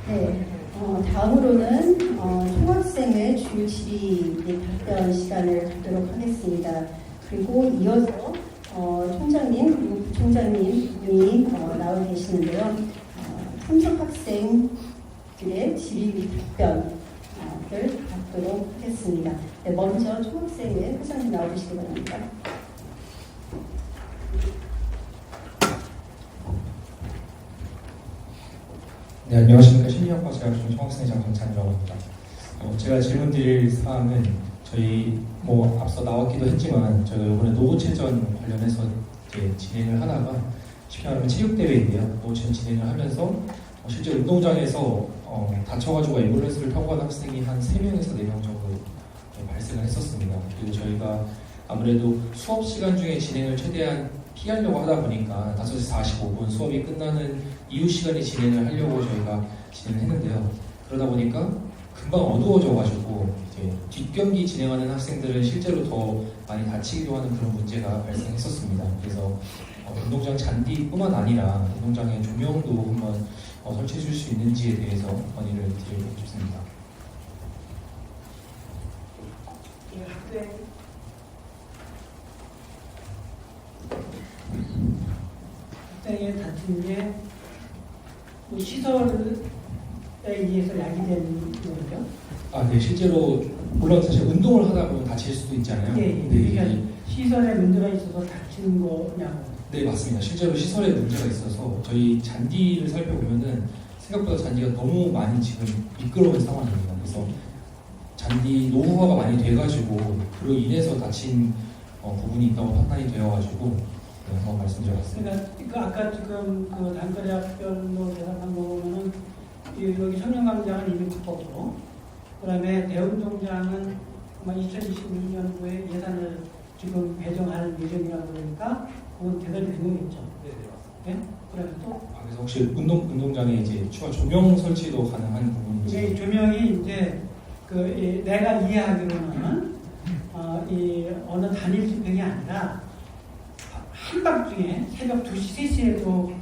네, 다음으로는 총학생의 주요 질의 답변 시간을 갖도록 하겠습니다. 그리고 이어서 총장님 그리고 부총장님 분이 나와 계시는데요. 참석 학생들의 질의 및 답변을 받도록 하겠습니다. 네, 먼저 총학생의 회장님 나와주시기 바랍니다. 네, 안녕하십니까. 심리학과재학생 총학생회장 강찬이라고 합니다. 제가 질문드릴 사항은 저희 앞서 나왔기도 했지만 저희가 이번에 노후체전 관련해서 이제 진행을 하다가 쉽게 말하면 체육대회인데요. 노후체전 진행을 하면서 실제 운동장에서 다쳐가지고 앰뷸런스를 타고 간 학생이 한 3명에서 4명 정도 발생을 했었습니다. 그리고 저희가 아무래도 수업 시간 중에 진행을 최대한 피하려고 하다 보니까 5시 45분 수업이 끝나는 이후 시간에 진행을 하려고 저희가 진행을 했는데요. 그러다 보니까 금방 어두워져가지고 이제 뒷경기 진행하는 학생들은 실제로 더 많이 다치기도 하는 그런 문제가 발생했었습니다. 그래서 운동장 잔디뿐만 아니라 운동장의 조명도 한번 설치해 줄 수 있는지에 대해서 건의를 드리고 싶습니다. 학생이 다친 게 뭐 시설에 의해서 야기된 거죠? 네, 실제로 물론 사실 운동을 하다 보면 다칠 수도 있잖아요. 네, 그러니까 시설에 문제가 있어서 다친 거냐고. 네, 맞습니다. 실제로 시설에 문제가 있어서 저희 잔디를 살펴보면은 생각보다 잔디가 너무 많이 지금 미끄러운 상황입니다. 그래서 잔디 노후화가 많이 돼가지고 그로 인해서 다친 부분이 있다고 판단이 되어가지고 한번 말씀드려봤습니다. 그러니까 아까 지금 그 단거리학별로 대답한 거 보면은 여기 청년광장은 이미 붙었고, 그다음에 대운동장은 아마 2026년도에 예산을 지금 배정할 예정이라고 그러니까 그건 대단히 중요했죠. 네? 그다음에 또 그래서 혹시 운동장에 이제 추가 조명 설치도 가능한 부분인지? 이제 조명이 이제 내가 이해하기로는 이 어느 단일 집행이 아니라 한밤중에 새벽 2시, 3시에도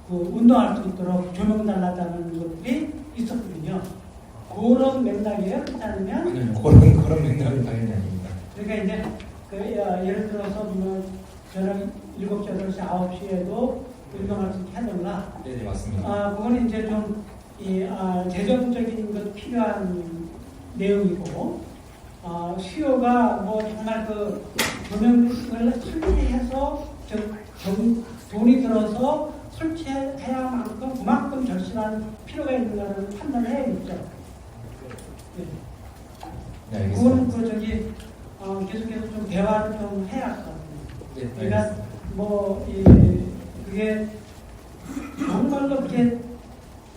운동할 수 있도록 조명 달라다는 것들이 있었거든요. 그런 맥락이에요? 그렇지 않으면? 아니요, 그런 맥락은 당연히 아닙니다. 그러니까 이제 예를 들어서 뭐 저녁 7시, 8시, 9시에도 운동할 수 있게 하던가. 네, 맞습니다. 그거는 이제 좀 재정적인 것 필요한 내용이고, 수요가 뭐 정말 조명을 설치해서 돈이 들어서 설치해야 만큼 그만큼 절실한 필요가 있는가를 판단을 해야겠죠. 네. 네, 알겠습니다. 그거는 계속해서 좀 대화를 좀 해야 할 것 같아요. 네, 그러니까 알겠습니다. 그게 정말로 그게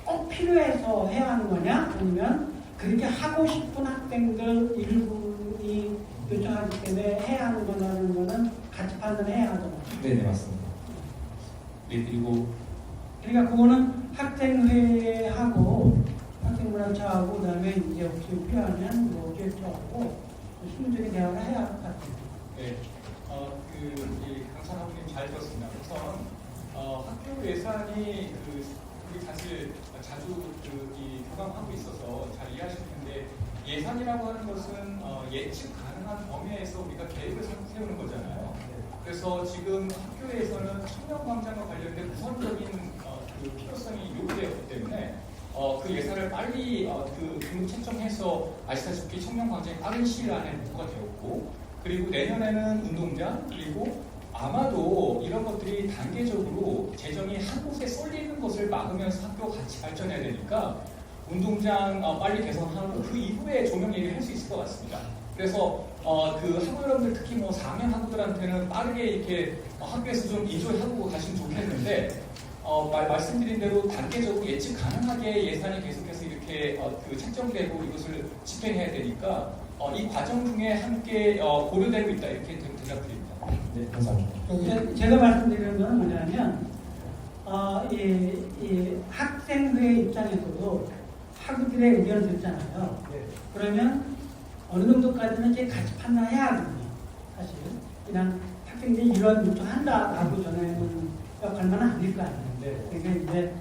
꼭 필요해서 해야 하는 거냐? 아니면 그렇게 하고 싶은 학생들 일부이 요청하기 때문에 해야 하는 거라는 거는 같이 판단해야 하잖아요. 네, 맞습니다. 네, 그리고 그러니까 그거는 학생회하고 학생문화처하고 그다음에 이제 혹시 필요하면 뭐 교육처하고 심리적인 대화를 해야 할 것 같아요. 네, 이 강찬학부님 잘 들었습니다. 우선 학교 예산이 우리 사실 자주 교감하고 있어서 잘 이해하실 텐데 예산이라고 하는 것은 예측 가능한 범위에서 우리가 계획을 세우는 거잖아요. 그래서 지금 학교에서는 청년광장과 관련된 우선적인 필요성이 요구되었기 때문에 그 예산을 빨리 등록 책정해서 아시다시피 청년광장이 빠른 시일 안에 목표가 되었고, 그리고 내년에는 운동장, 그리고 아마도 이런 것들이 단계적으로 재정이 한 곳에 쏠리는 것을 막으면서 학교가 같이 발전해야 되니까 운동장 빨리 개선하고 그 이후에 조명 얘기를 할 수 있을 것 같습니다. 그래서 학우 여러분들 특히 뭐 4학년 학우들한테는 빠르게 이렇게 학교에서 좀 인조하고 가시면 좋겠는데 말씀드린 대로 단계적으로 예측 가능하게 예산이 계속해서 이렇게 책정되고 이것을 집행해야 되니까 이 과정 중에 함께 고려되고 있다 이렇게 대답드립니다. 네, 감사합니다. 제가 말씀드리는 건 뭐냐면 이 학생회 입장에서도 학우들의 의견을 듣잖아요. 그러면 어느 정도까지는 이제 같이 판단해야 하거든요. 사실 그냥 학생들이 이런 요청한다라고 전하는 역할만 아닐 거 아니에요. 그러니까 이제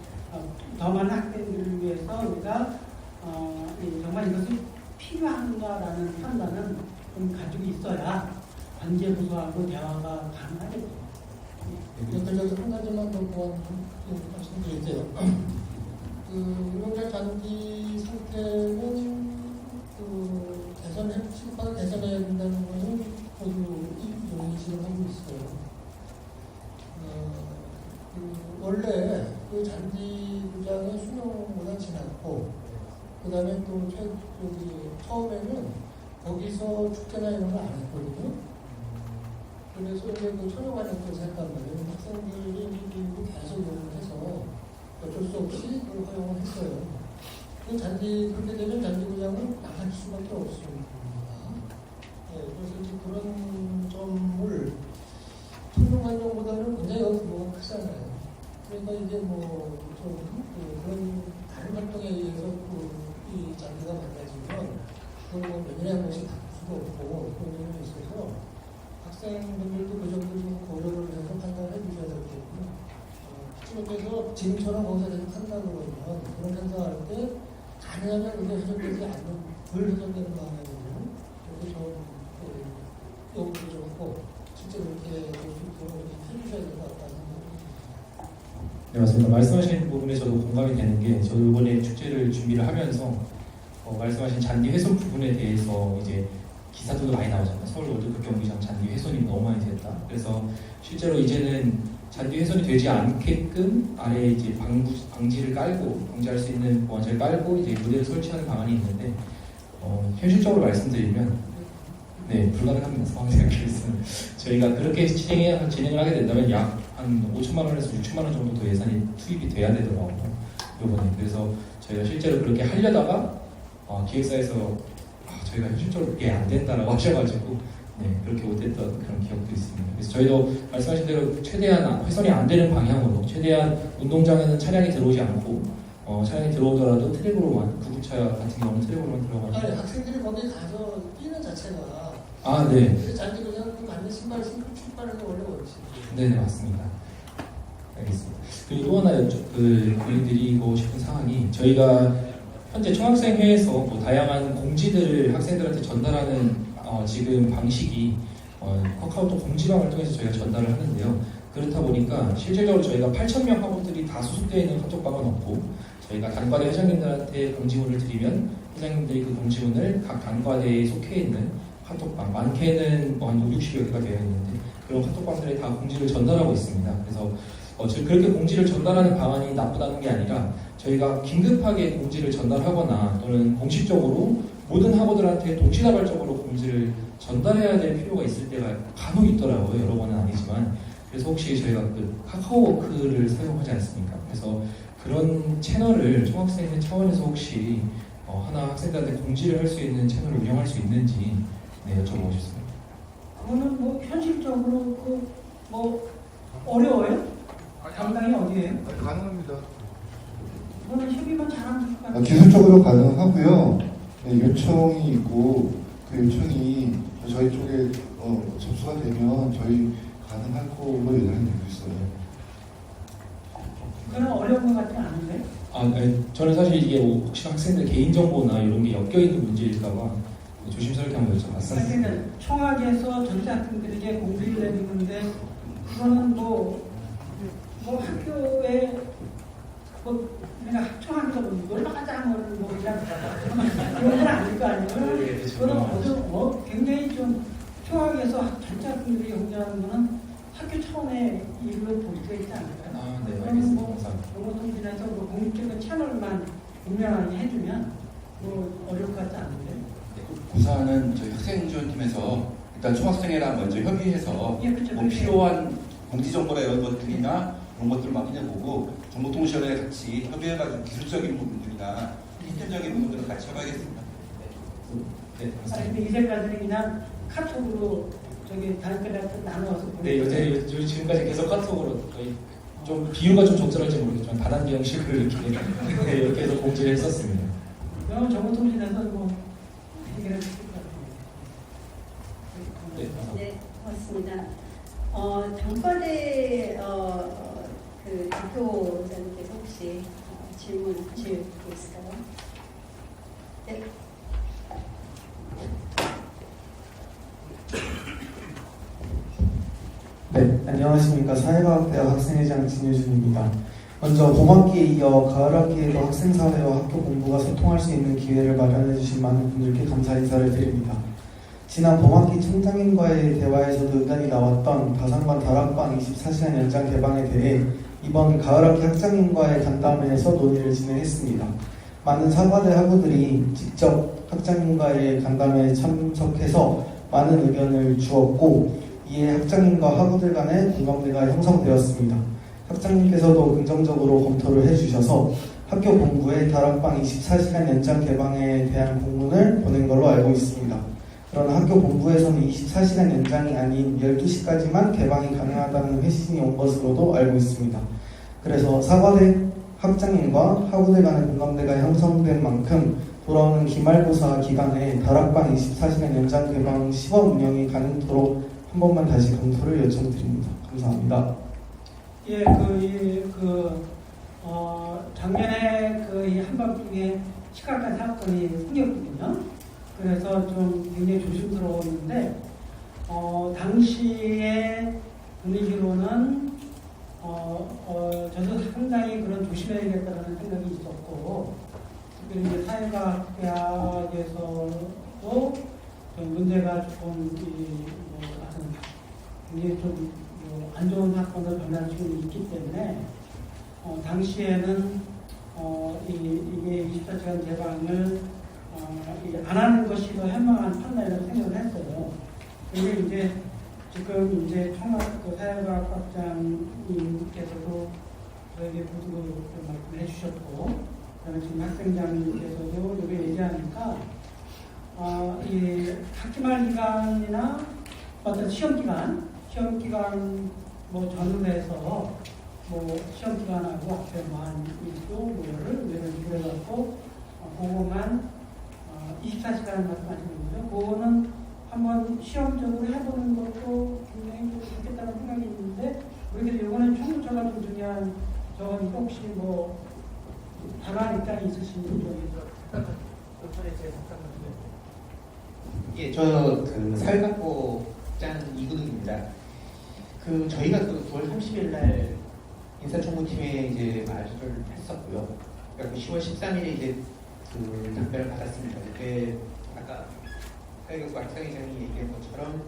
더 많은 학생들을 위해서 우리가 정말 이것이 필요한가라는 판단은 좀 가지고 있어야 관계 부서하고 대화가 가능하겠죠. 여기서 한 가지만 더 말씀드릴게요. 운동장 잔디 상태는 시급하게 개선해야 된다는 것은 모두 인식을 하고 있어요. 원래 그 잔디 구장의 수명보다 지났고, 그 다음에 또 처음에는 거기서 축제나 이런 걸 안 했거든요. 그래서 이제 촬영하는 생각한 거예요. 학생들이 계속 이용을 해서 어쩔 수 없이 그걸 허용을 했어요. 그렇게 되면 잔디구장은 나갈 수밖에 없습니다. 그래서 이제 그런 점을 통용환경보다는 굉장히 있잖아요. 그러니까 이게 뭐 좀 그런 다른 활동에 의해서 이 잔디가 망가지면 그걸 뭐 몇 년에 한 번씩 바꿀 수도 없고 그런 점이 있어서 학생분들도 그 정도 좀 고려를 해서 판단해 주셔야 되겠고요. 학생께서 지금처럼 거기서 계속 한다 그러면 그런 행사할 때 가능하면 그게 회전되지 않는 덜 회전되는 방향으로 이렇게 좀 요구도 좀 했고 실제로 이렇게 해주셔야 될 것 같다는 생각이 듭니다. 네, 맞습니다. 말씀하신 부분에 저도 공감이 되는 게, 저도 이번에 축제를 준비를 하면서 말씀하신 잔디 훼손 부분에 대해서 이제 기사들도 많이 나오잖아요. 서울 월드컵 경기장 잔디 훼손이 너무 많이 됐다. 그래서 실제로 이제는 잔디 훼손이 되지 않게끔 아래에 이제 방지를 깔고, 방지할 수 있는 보완자를 깔고 이제 무대를 설치하는 방안이 있는데, 현실적으로 말씀드리면, 네, 불가능합니다. 상황 생각해보면. 저희가 그렇게 진행을 하게 된다면 약 한 5천만 원에서 6천만 원 정도 더 예산이 투입이 돼야 되더라고요. 이번에. 그래서 저희가 실제로 그렇게 하려다가 기획사에서 저희가 현실적으로 그게 안 된다라고 하셔가지고 네, 그렇게 못했던 그런 기억도 있습니다. 그래서 저희도 말씀하신 대로 최대한 훼손이 안 되는 방향으로, 최대한 운동장에는 차량이 들어오지 않고 차량이 들어오더라도 트랙으로만, 구급차 같은 경우는 트랙으로만 들어가는. 아니, 학생들이 거기 가서 뛰는 자체가 네. 그 잔디 그냥 맞는 신발 신고 출발하는 게 원래 원칙이에요. 네, 맞습니다. 알겠습니다. 그리고 또 하나 드리고 싶은 상황이, 저희가 현재 총학생회에서 다양한 공지들을 학생들한테 전달하는 지금 방식이 카카오톡 공지방을 통해서 저희가 전달을 하는데요. 그렇다 보니까 실질적으로 저희가 8,000명 학우들이 다 수속되어 있는 카톡방은 없고, 저희가 단과대 회장님들한테 공지문을 드리면 회장님들이 그 공지문을 각 단과대에 속해 있는 카톡방, 많게는 한 5, 60여 개가 되어 있는데 그런 카톡방들에 다 공지를 전달하고 있습니다. 그래서 그렇게 공지를 전달하는 방안이 나쁘다는 게 아니라, 저희가 긴급하게 공지를 전달하거나 또는 공식적으로 모든 학우들한테 동시다발적으로 공지를 전달해야 될 필요가 있을 때가 간혹 있더라고요. 여러 번은 아니지만. 그래서 혹시 저희가 그 카카오워크를 사용하지 않습니까? 그래서 그런 채널을 총학생회 차원에서 혹시 하나 학생들한테 공지를 할 수 있는 채널을 운영할 수 있는지 여쭤보고 싶습니다. 그거는 뭐 현실적으로 어려워요? 담당이 어디예요? 가능합니다. 그거는 협의만 잘하면 될것 같아요. 기술적으로 가능하고요. 네, 요청이 있고 그 요청이 저희 쪽에 접수가 되면 저희 가능할 걸로 예상이 되고 있어요. 그건 어려운 것 같지 않은데? 네. 저는 사실 이게 혹시 학생들 개인정보나 이런 게 엮여있는 문제일까봐 조심스럽게 한번 여쭤봤습니다. 그러니까 총학에서 전자학생들에게 공지를 내리는데, 그거는 학교에 그러니까 총학에서 놀러가자 그냥 그런 건 아닐 거 아니에요. 그거는 굉장히 좀 총학에서 전자학생들이 공지하는 거는 학교 차원의 일로 볼 수 있지 않을까요? 네, 알겠습니다. 감사합니다. 농어통신에서 공식적인 채널만 분명하게 해주면 어려울 것 같지 않은데. 구사는 저희 학생지원팀에서 일단 총학생회랑 먼저 협의해서 예, 그렇죠. 필요한 공지정보나 이런 것들이나 그런 것들을 확인해보고 정보통신원에 같이 협의해가지고 기술적인 부분들이나 시스템적인 부분들을 같이 해봐야겠습니다. 네, 아니, 감사합니다. 근데 이제까지는 그냥 카톡으로 다른 때한테 나눠서 네, 요새 지금까지 계속 카톡으로 거의 좀 비유가 좀 적절할지 모르겠지만 다단계 형식으로 이렇게 해서 공지를 했었습니다. 그럼 정보통신에서 해결해 주실 것 같아요. 네, 감사합니다. 네, 고맙습니다. 단과대 그 대표자님께서 혹시 질문 하실 게 있을까요? 네. 네, 안녕하십니까. 사회과학대학 학생회장 진유준입니다. 먼저 봄학기에 이어 가을학기에도 학생사회와 학교 공부가 소통할 수 있는 기회를 마련해 주신 많은 분들께 감사 인사를 드립니다. 지난 봄학기 총장님과의 대화에서도 의견이 나왔던 다산관 다락방 24시간 연장 개방에 대해 이번 가을학기 학장님과의 간담회에서 논의를 진행했습니다. 많은 사과대 학우들이 직접 학장님과의 간담회에 참석해서 많은 의견을 주었고, 이에 학장님과 학우들 간의 공감대가 형성되었습니다. 학장님께서도 긍정적으로 검토를 해주셔서 학교 본부에 다락방 24시간 연장 개방에 대한 공문을 보낸 걸로 알고 있습니다. 그러나 학교 본부에서는 24시간 연장이 아닌 12시까지만 개방이 가능하다는 회신이 온 것으로도 알고 있습니다. 그래서 사과대 학장님과 학우대 간의 공감대가 형성된 만큼 돌아오는 기말고사 기간에 다락방 24시간 연장 개방 시범 운영이 가능토록 한 번만 다시 검토를 요청드립니다. 감사합니다. 예, 작년에 이 한밤중에 시각관 사건이 생겼거든요. 그래서 좀 굉장히 조심스러웠는데, 당시에 분위기로는, 저도 상당히 그런 조심해야겠다는 생각이 있었고, 특별히 이제 사회과학대학에서도 좀 문제가 조금, 굉장히 좀 안 좋은 사건을 변할 수 있기 때문에, 당시에는 이게 24시간 개방을 안 하는 것이 더 현명한 판단이라고 생각을 했어요. 근데 이제 지금 이제 사회과학과장님께서도 저에게 모두 말씀해 주셨고, 그다음에 지금 학생장님께서도 이렇게 얘기하니까 이 학기말 기간이나 어떤 시험 기간 뭐 전후해서 뭐 시험 기간하고 앞에 뭐한 일도 뭐를 이런 식으로 해갖고 그거만 24시간 말씀하시는 거죠. 그거는 한번 시험적으로 해보는 것도 굉장히 좋겠다는 생각이 있는데 우리들 이거는 총무처가 좀 중요한 저거니까 혹시 뭐 다른 입장이 있으신 분이 예, 저 사회학부장 이근우입니다. 저희가 9월 30일 날 인사총무팀에 이제 말을 했었고요. 그러니까 10월 13일에 이제 답변을 받았습니다. 그때 아까 사회교수 학생회장이 얘기한 것처럼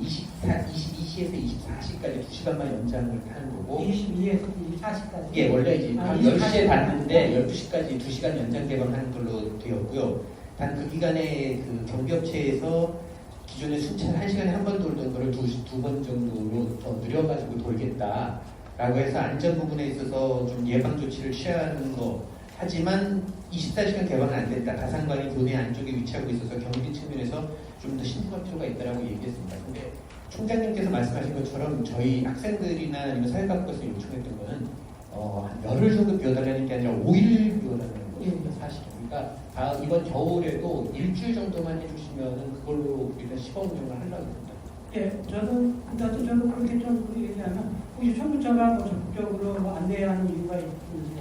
22시에서 24시까지 2시간만 연장을 하는 거고 22에서 24시까지 예, 원래 이제 밤 10시에 받는데 12시까지 2시간 연장 개방하는 걸로 되었고요. 단 그 기간에 경비업체에서 기존에 순찰 1시간에 한 번 돌던 거를 두 번 정도로 더 늘려가지고 돌겠다라고 해서 안전 부분에 있어서 좀 예방 조치를 취하는 거 하지만 24시간 개방은 안 된다. 다산관이 교내 안쪽에 위치하고 있어서 경비 측면에서 좀 더 신중할 필요가 있다라고 얘기했습니다. 근데 총장님께서 말씀하신 것처럼 저희 학생들이나 아니면 사회과학부에서 요청했던 거는 한 열흘 정도 비워달라는 게 아니라 5일 비워달라는 거거든요, 사실. 그러니까 이번 겨울에도 일주일 정도만 해주시면은 그걸로 일단 시범 운영을 하려고 합니다. 예, 저도 그렇게 좀 얘기하면 혹시 총무처가 뭐 적극적으로 뭐 안내하는 이유가 있는지.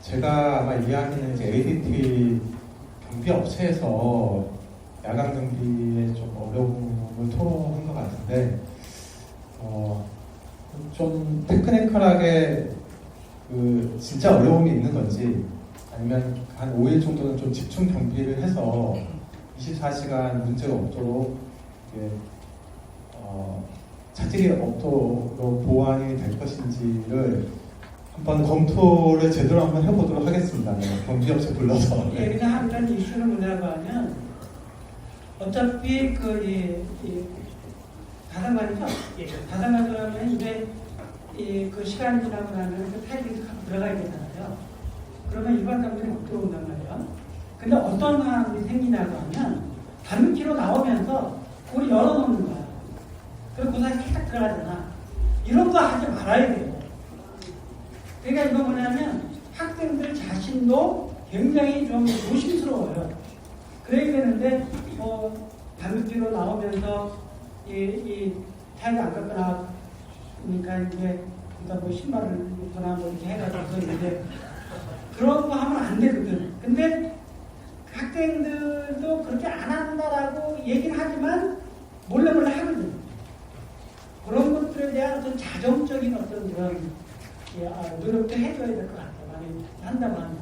제가 아마 이야기는 이제 ADT 경비 업체에서 야간 경비에 좀 어려움을 토로한 것 같은데, 좀 테크니컬하게 진짜 어려움이 있는 건지, 아니면 한 5일 정도는 좀 집중 경비를 해서 24시간 문제가 없도록 차질이 없도록 보완이 될 것인지를 한번 검토를 제대로 한번 해보도록 하겠습니다. 경비업체 불러서. 예, 그냥 한번 이슈는 뭐냐고 하면 어차피 다산관이죠. 예, 다산관 들어가면 이제 그 시간이 지나고 나면 그 타입이 들어가야 되잖아요. 그러면 일반 사람들이 못 들어온단 말이에요. 근데 어떤 상황이 생기냐고 하면 밤늦게로 나오면서 그걸 열어놓는 거야. 그리고 그 사이에 탁 들어가잖아. 이런 거 하지 말아야 돼요. 그러니까 이거 뭐냐면 학생들 자신도 굉장히 좀 조심스러워요. 그래야 되는데 밤늦게로 나오면서 이 타이가 안 깎거나 그러니까 이제 뭐 신발을 입거나 뭐 이렇게 해가지고 이제 그런 거 하면 안 되거든. 근데 학생들도 그렇게 안 한다라고 얘기는 하지만 몰래 하거든. 그런 것들에 대한 어떤 자정적인 어떤 그런 노력도 해줘야 될 것 같아요. 많이 한다고 하면.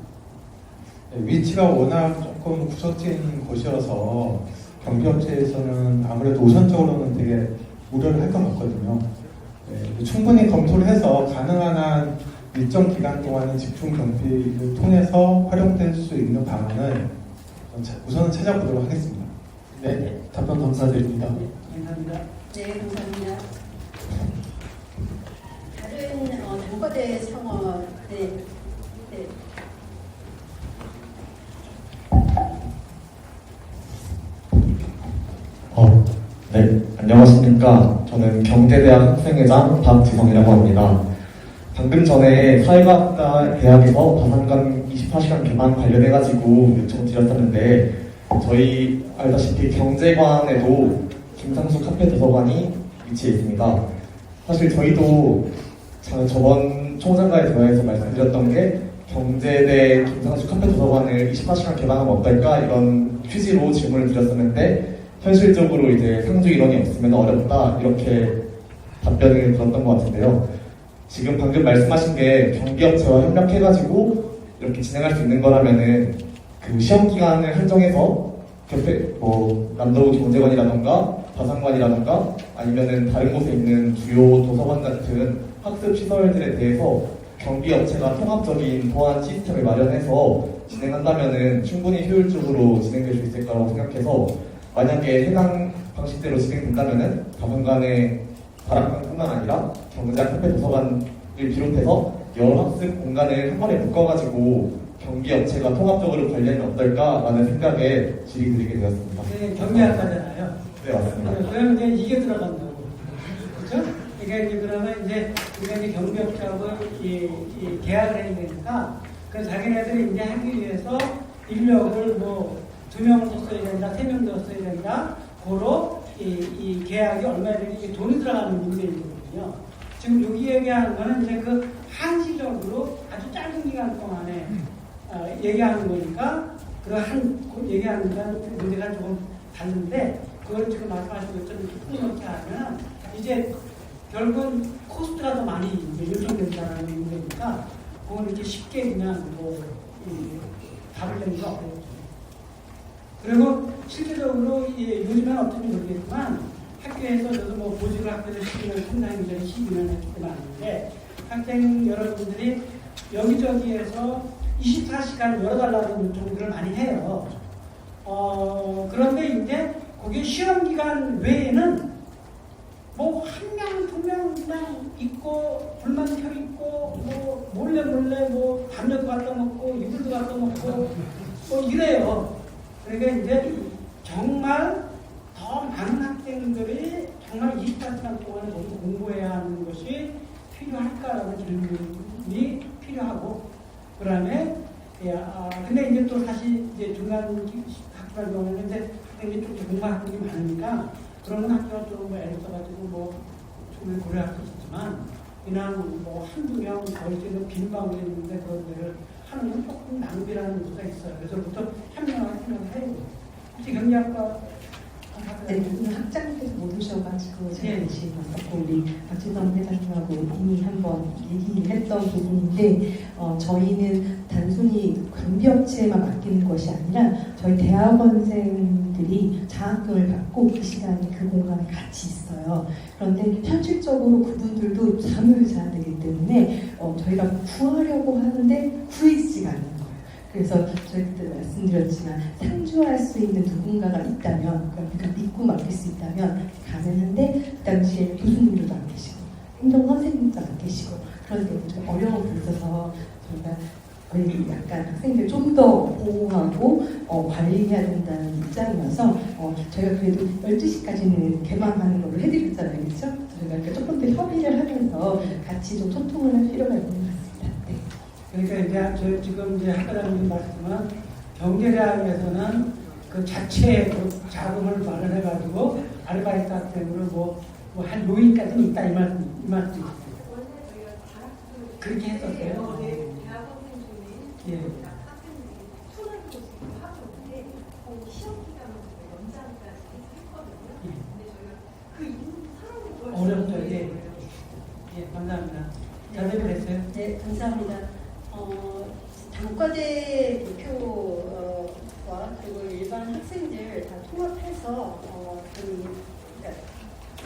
위치가 워낙 조금 구석진 곳이어서 경비업체에서는 아무래도 우선적으로는 되게 우려를 할 것 같거든요. 충분히 검토를 해서 가능한 한 일정 기간 동안은 집중 경비를 통해서 활용될 수 있는 방안을 우선은 찾아보도록 하겠습니다. 네, 답변 감사드립니다. 네, 감사합니다. 네, 감사합니다. 다른 단과대 상원, 네. 네, 안녕하십니까. 저는 경제대학 학생회장 박지성이라고 합니다. 방금 전에 사회과학과 대학에서 다산관 24시간 개방 관련해가지고 요청드렸었는데, 저희 알다시피 경제관에도 김상수 카페 도서관이 위치해 있습니다. 사실 저희도 저번 총장과의 대화에서 말씀드렸던 게 경제대 김상수 카페 도서관을 24시간 개방하면 어떨까 이런 취지로 질문을 드렸었는데, 현실적으로 이제 상주 인원이 없으면 어렵다 이렇게 답변을 들었던 것 같은데요. 지금 방금 말씀하신 게 경비업체와 협력해가지고 이렇게 진행할 수 있는 거라면은 그 시험 기간을 한정해서 곁에 남도구 경제관이라던가 다산관이라던가 아니면은 다른 곳에 있는 주요 도서관 같은 학습 시설들에 대해서 경비업체가 통합적인 보안 시스템을 마련해서 진행한다면은 충분히 효율적으로 진행될 수 있을 거라고 생각해서, 만약에 해당 방식대로 진행된다면은 다산관의 다락방뿐만 아니라 경제학 카페 도서관을 비롯해서 여러 학습 공간을 한 번에 묶어가지고 경비업체가 통합적으로 관리하면 어떨까라는 생각에 질의드리게 되었습니다. 네, 경비학과잖아요. 네, 맞습니다. 그러면 이제 이게 들어간다고. 그렇죠? 그러니까 이제 그러면 이제 우리가 이제 경비업체하고 이 계약을 해야 되니까, 그래서 자기네들이 이제 하기 위해서 인력을 뭐 2명을 더 써야 된다, 3명 더 써야 된다, 고로 이 계약이 얼마나 되는지 돈이 들어가는 문제이거든요. 지금 여기 얘기하는 거는 이제 그 한시적으로 아주 짧은 기간 동안에 얘기하는 거니까, 얘기하는 건 문제가 조금 다른데, 그걸 지금 말씀하신 것처럼 이렇게 풀어놓게 하면 이제 결국은 코스트가 더 많이 요청된다는 문제니까, 그건 이렇게 쉽게 그냥 답을 내는 거 어렵죠. 그리고 실제적으로 요즘은 어떤지 모르겠지만, 학교에서 저도 뭐 보직을 학교를 시키면 상당히 이제 12년 했기 때문에 학생 여러분들이 여기저기에서 24시간 열어달라는 요청들을 많이 해요. 그런데 이제 그게 시험 기간 외에는 뭐 1명, 2명 그냥 있고, 불만 켜 있고, 뭐 몰래 뭐 담요도 갖다 놓고, 이불도 갖다 놓고, 뭐 이래요. 그러니까 이제 정말 더 많은 학생들이 정말 24시간 동안에 모두 공부해야 하는 것이 필요할까라는 질문이 필요하고, 그 다음에 근데 이제 또 사실 이제 중간 학교를 보면 이제 학생들이 좀 공부하는 게 많으니까 그런 학교가 좀 애를 써가지고 뭐 충분히 고려할 수 있지만, 그냥 뭐 한두 명 거의 지금 빈 방울이 있는데 그런 데를 하는 건 조금 낭비라는 요소가 있어요. 그래서 부터 현명하게 생각을 해야 돼요. 혹시 경제학과 네, 오늘 학장님께서 못 오셔가지고 제가 대신 왔었고, 우리 박진성 회장님하고 이미 한번 얘기를 했던 부분인데, 저희는 단순히 경비업체에만 맡기는 것이 아니라 저희 대학원생들이 장학금을 받고 그 시간에 그 공간에 같이 있어요. 그런데 현실적으로 그분들도 잠을 자야 되기 때문에 저희가 구하려고 하는데 구해지지가 않는 거예요. 그래서 저희 그때 말씀드렸지만 상주할 수 있는 누군가가 있다면, 그러니까 믿고 맡길 수 있다면 가능한데, 그 당시에 교수님들도 안 계시고 행정 선생님도 안 계시고 그런 데 좀 어려움이 있어서 저희가 약간 학생들 좀 더 보호하고 관리해야 된다는 입장이어서 저희가 그래도 12시까지는 개방하는 걸로 해드렸잖아요. 그렇죠? 저희가 조금 더 협의를 하면서 같이 좀 소통을 할 필요가 있는 것 같습니다. 네. 그러니까 이제 지금 이제 학과장님 말씀은 경제대학에서는 그 자체 자금을 마련해가지고 아르바이트 학생으로 한 요인까지는 있다 이 말씀. 그렇게 했었어요. 예. 어렵죠. 예. 예, 감사합니다. 잘 됐어요? 네, 감사합니다. 단과대 대표와 그리고 일반 학생들 다 통합해서 그러니까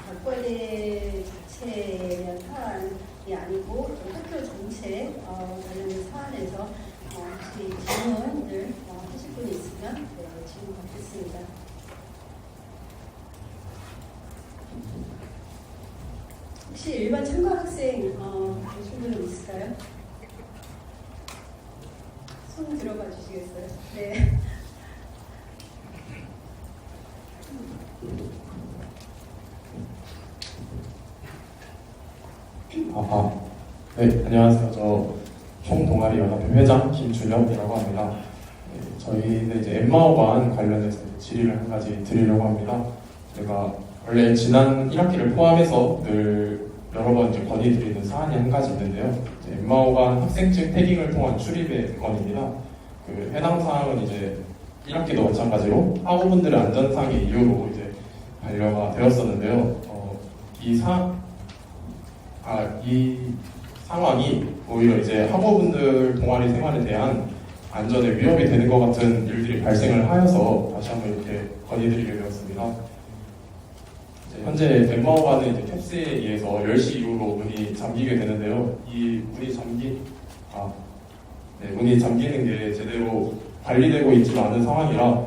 단과대 자체에 대한 사안이 아니고 학교 전체 관련된 사안에서 혹시 질문을 하실 분이 있으면 질문 받겠습니다. 혹시 일반 참가 학생 계신 분은 있을까요? 손 들어봐 주시겠어요? 네. 네, 안녕하세요. 저 총동아리 연합회 회장 김준혁이라고 합니다. 네, 저희는 이제 엠마오관 관련해서 질의를 한 가지 드리려고 합니다. 제가 원래 지난 1학기를 포함해서 늘 여러 번 이제 건의드리는 사안이 한 가지 있는데요. 이제 엠마오관 학생증 태깅을 통한 출입의 건입니다. 그 해당 사항은 이제 1학기도 마찬가지로 학우분들의 안전상의 이유로 이제 반려가 되었었는데요. 이 상황이 오히려 이제 학우분들 동아리 생활에 대한 안전에 위협이 되는 것 같은 일들이 발생을 하여서 다시 한번 이렇게 건의드리게 되었습니다. 현재 엠마오관은 이제 캡스에 의해서 10시 이후로 문이 잠기게 되는데요. 이 문이 잠기는 게 제대로 관리되고 있지 않은 상황이라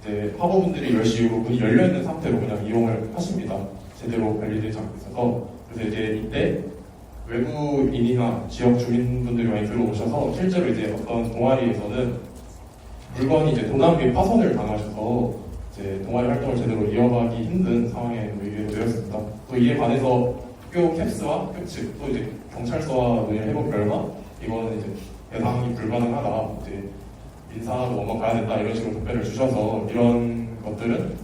이제 학우분들이 10시 이후로 문이 열려있는 상태로 그냥 이용을 하십니다. 제대로 관리되지 않고 있어서. 그래서 이제 이때 외부인이나 지역 주민분들이 많이 들어오셔서 실제로 이제 어떤 동아리에서는 물건이 이제 도난비 파손을 당하셔서 이제 동아리 활동을 제대로 이어가기 힘든 상황에 놓이게 되었습니다. 또 이에 관해서 학교 캡스와 학교 측, 또 이제 경찰서와 논의를 해본 결과 이거는 이제 배상이 불가능하다, 이제 민사로 넘어가야 된다 이런 식으로 답변을 주셔서 이런 것들은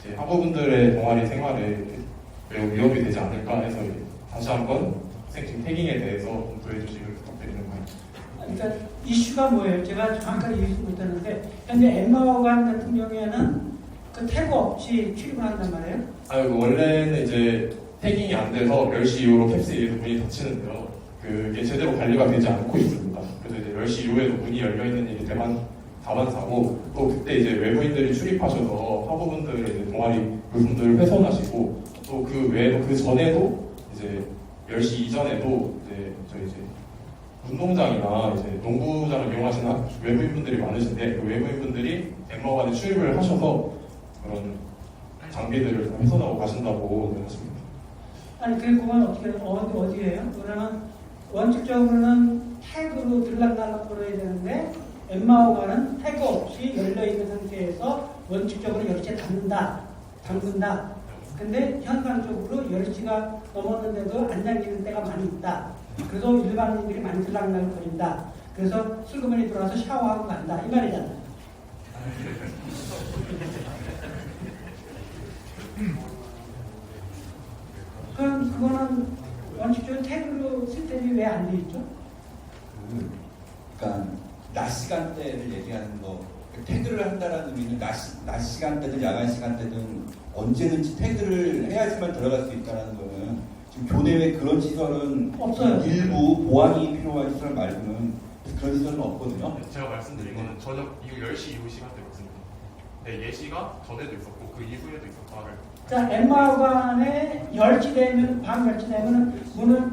이제 학우분들의 동아리 생활에 매우 위협이 되지 않을까 해서 이제 다시 한번 학생증 태깅에 대해서 검토해 주시길 부탁드리는 겁니다. 그러니까 이슈가 뭐예요? 제가 정확하게 이해하지 못했는데 현재 엠마오관 같은 경우에는 그 태그 없이 출입을 한단 말이에요? 원래는 이제 태깅이 안 돼서 10시 이후로 캡스에 의해서 문이 닫히는데요. 그게 제대로 관리가 되지 않고 있습니다. 그래서 이제 10시 이후에도 문이 열려있는 일이 다반사고 또 그때 이제 외부인들이 출입하셔서 학우분들의 이제 동아리 물품들을 훼손하시고 또 그 외에도 그 전에도 이제 10시 이전에도 저희 운동장이나 이제 농구장을 이용하시는 외부인분들이 많으신데 그 외부인분들이 엠마오관에 출입을 하셔서 그런 장비들을 훼손하고 가신다고 하십니다. 아니 그건 어디예요? 그러면 원칙적으로는 태그로 들락날락거려야 되는데 엠마오관은 태그 없이 열려있는 상태에서 원칙적으로 10시에 잠근다. 근데 현상적으로 10시가 넘었는데도 안 잠기는 때가 많이 있다. 그래서 일반인들이 많이 들락날락거린다. 그래서 슬그머니 들어와서 샤워하고 간다. 이 말이잖아요. 그럼 그거는 원칙적으로 태그로 시스템이 왜 안 돼 있죠? 그러니까 낮 시간대를 얘기하는 거, 태그를 한다라는 의미는 낮 시간대든 야간 시간대든 언제든지 태그를 해야지만 들어갈 수 있다는 거는 지금 교내 에 그런 시설은 없어요. 일부 보안이 필요한 시설 말고는 그런 시설은 없거든요. 제가 말씀드린 거는 저녁 이후 10시 이후 시간대거든요. 네, 예시가 전에도 있었고 그 이후에도 있었다를. 자, 엠마오관에 10시 되면, 밤 10시 되면 문을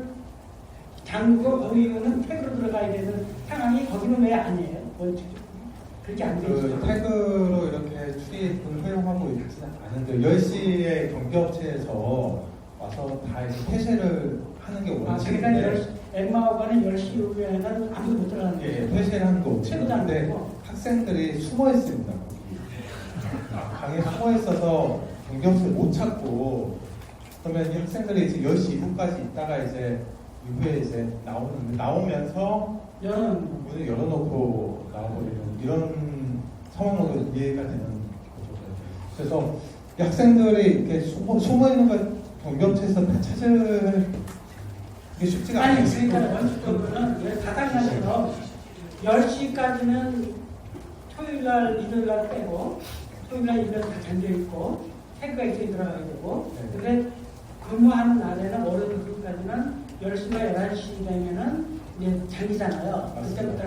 잠그고 그 이유는 태그로 들어가야 되는 상황이 거기는 왜 아니에요? 원칙적으로. 그렇게 안 돼 있죠. 태그로 이렇게 출입을 허용하고 있지는 않은데 10시에 경비업체에서 와서 다 이제 폐쇄를 하는 게 원칙인데 그러니까 엠마오관은 10시 이후에는 아무도 못 들어가는 거예요. 예, 폐쇄를 하는 거 최고도 안 원칙인데 되고. 학생들이 숨어 있습니다. 방에 숨어 있어서 경비업체 못 찾고 그러면 이 학생들이 이제 10시 이후까지 있다가 이제 이후에 이제 나오면서 문을 열어놓고 나와버리는 이런 상황으로 이해가 되는 거죠. 그래서 이 학생들이 이렇게 숨어 있는 걸 경비업체에서 다 찾을 게 쉽지가 않아요. 아니, 그러니까 원칙적으로는 다단계에서 10시까지는 토요일날, 일요일날 빼고 토요일날, 일요일 다 잠겨있고 태그가 이쪽에 들어가야 되고 근데 근무하는 날에는 월요일 금요일까지는 10시나 11시 되면은 이제 잠기잖아요. 그때부터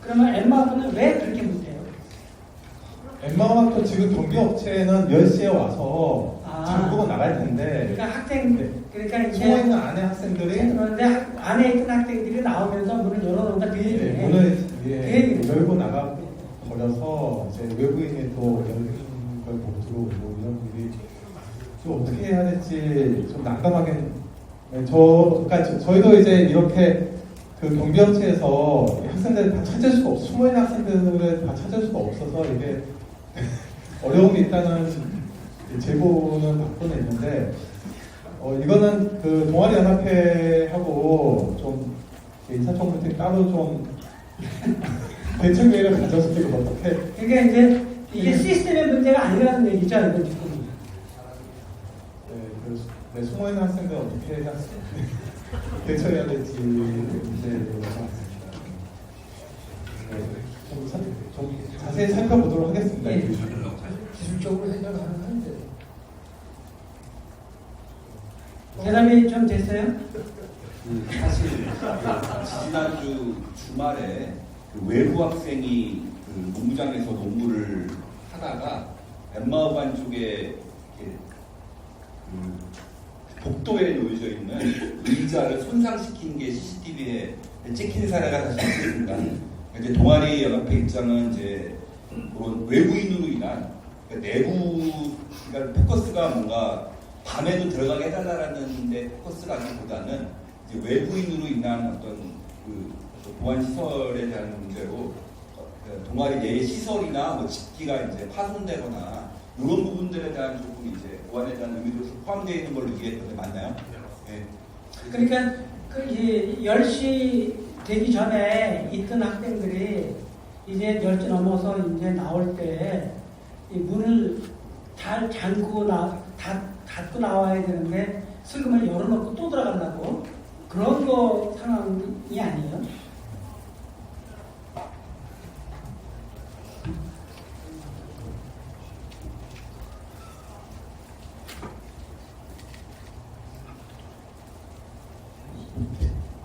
그러면 엠마오관은 왜 그렇게 못해요? 엠마오관도 지금 경비업체는 10시에 와서 잠그고 나갈 텐데 그러니까 그러니까 이제 숨어 있는 안에 학생들이 그런데 안에 있던 학생들이 나오면서 문을 열어놓는다 그 얘기네. 문을 열고 나가 버려서 이제 외부인이 또 열린 걸 보고 들어오고 이런 일이 좀 어떻게 해야 될지 좀 난감하게 그러니까 저희도 이제 이렇게 그 경비업체에서 학생들을 다 찾을 수가 없어 숨어 있는 학생들을 다 찾을 수가 없어서 이게 어려움이 있다는 제보는 받고는 있는데 이거는 그 동아리 연합회하고 좀 인사청문회 따로 좀 대책회의를 가져서 이거 어떻게? 그러니까 이제 이게 시스템의 문제가 아니라는 얘기죠, 이건 지금. 네, 숨어있는 학생들 어떻게 해야 대처해야 될지 문제에 대해서 좀 자세히 살펴보도록 하겠습니다. 예. 기술적으로 해결 가능한데. 대답이 좀 됐어요? 사실 지난주 주말에 그 외부 학생이 그 농구장에서 농구를 하다가 엠마오반 쪽에 이렇게 그 복도에 놓여져 있는 의자를 손상시킨 게 CCTV에 찍힌 사례가 사실 있습니다. 이제 동아리 연합회 입장은 이제 그런 외부인으로 인한 그러니까 내부 그러니까 포커스가 뭔가 밤에도 들어가게 해달라는 데 포커스가 아니보다는 이제 외부인으로 인한 어떤 그 보안 시설에 대한 문제로 동아리 내 시설이나 뭐 집기가 이제 파손되거나 이런 부분들에 대한 조금 이제 보안에 대한 의미도 포함되어 있는 걸로 이해했는데 맞나요? 네. 그러니까 그 10시 되기 전에 있던 학생들이 이제 10시 넘어서 이제 나올 때 이 문을 잘 잠그고 닫고 나와야 되는데 슬금을 열어놓고 또 들어간다고 그런 거 상황이 아니에요?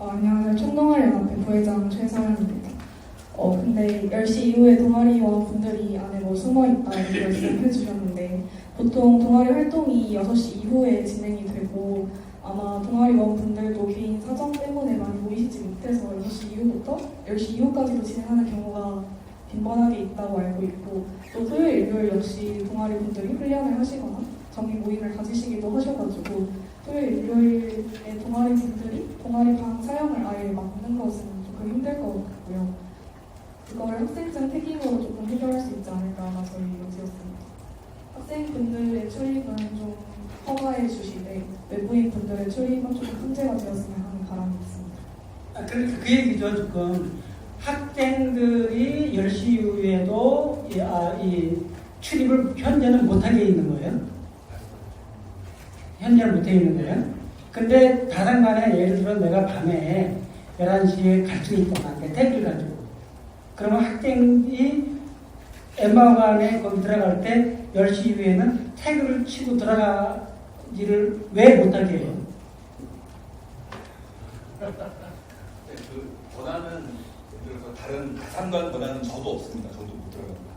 안녕하세요. 총동아리연합회 부회장 최서연입니다. 근데 10시 이후에 동아리원 분들이 안에 뭐 숨어있다 이렇게 말씀해 주셨는데 보통 동아리 활동이 6시 이후에 진행이 되고 아마 동아리원 분들도 개인 사정 때문에 많이 모이시지 못해서 6시 이후부터 10시 이후까지도 진행하는 경우가 빈번하게 있다고 알고 있고 또 토요일, 일요일 역시 동아리 분들이 훈련을 하시거나 정기 모임을 가지시기도 하셔가지고 토요일, 일요일에 동아리 분들이 동아리 방 사용을 아예 막는 것은 조금 힘들 것 같고요. 그거를 학생증 폐기으로 조금 해결할 수 있지 않을까가 저희 의지였습니다. 학생분들의 출입은 좀 허가해 주시되 외부인 분들의 출입은 조금 통제가 되었으면 하는 바람이 있습니다. 그러니까 그 얘기죠. 지금 학생들이 10시 이후에도 이 출입을 현재는 못하게 있는 거예요. 현재는 못하게 있는 거예요. 근데 다산간에 예를 들어 내가 밤에 11시에 갈 수 있다. 택배를 가지고. 그러면 학생이 엠마오관에 거기 들어갈 때 10시 이후에는 태그를 치고 들어가지를 왜 못하게 해요? 그 권한은 예를 들어서 다른 다산관 권한은 저도 없습니다. 저도 못 들어갑니다.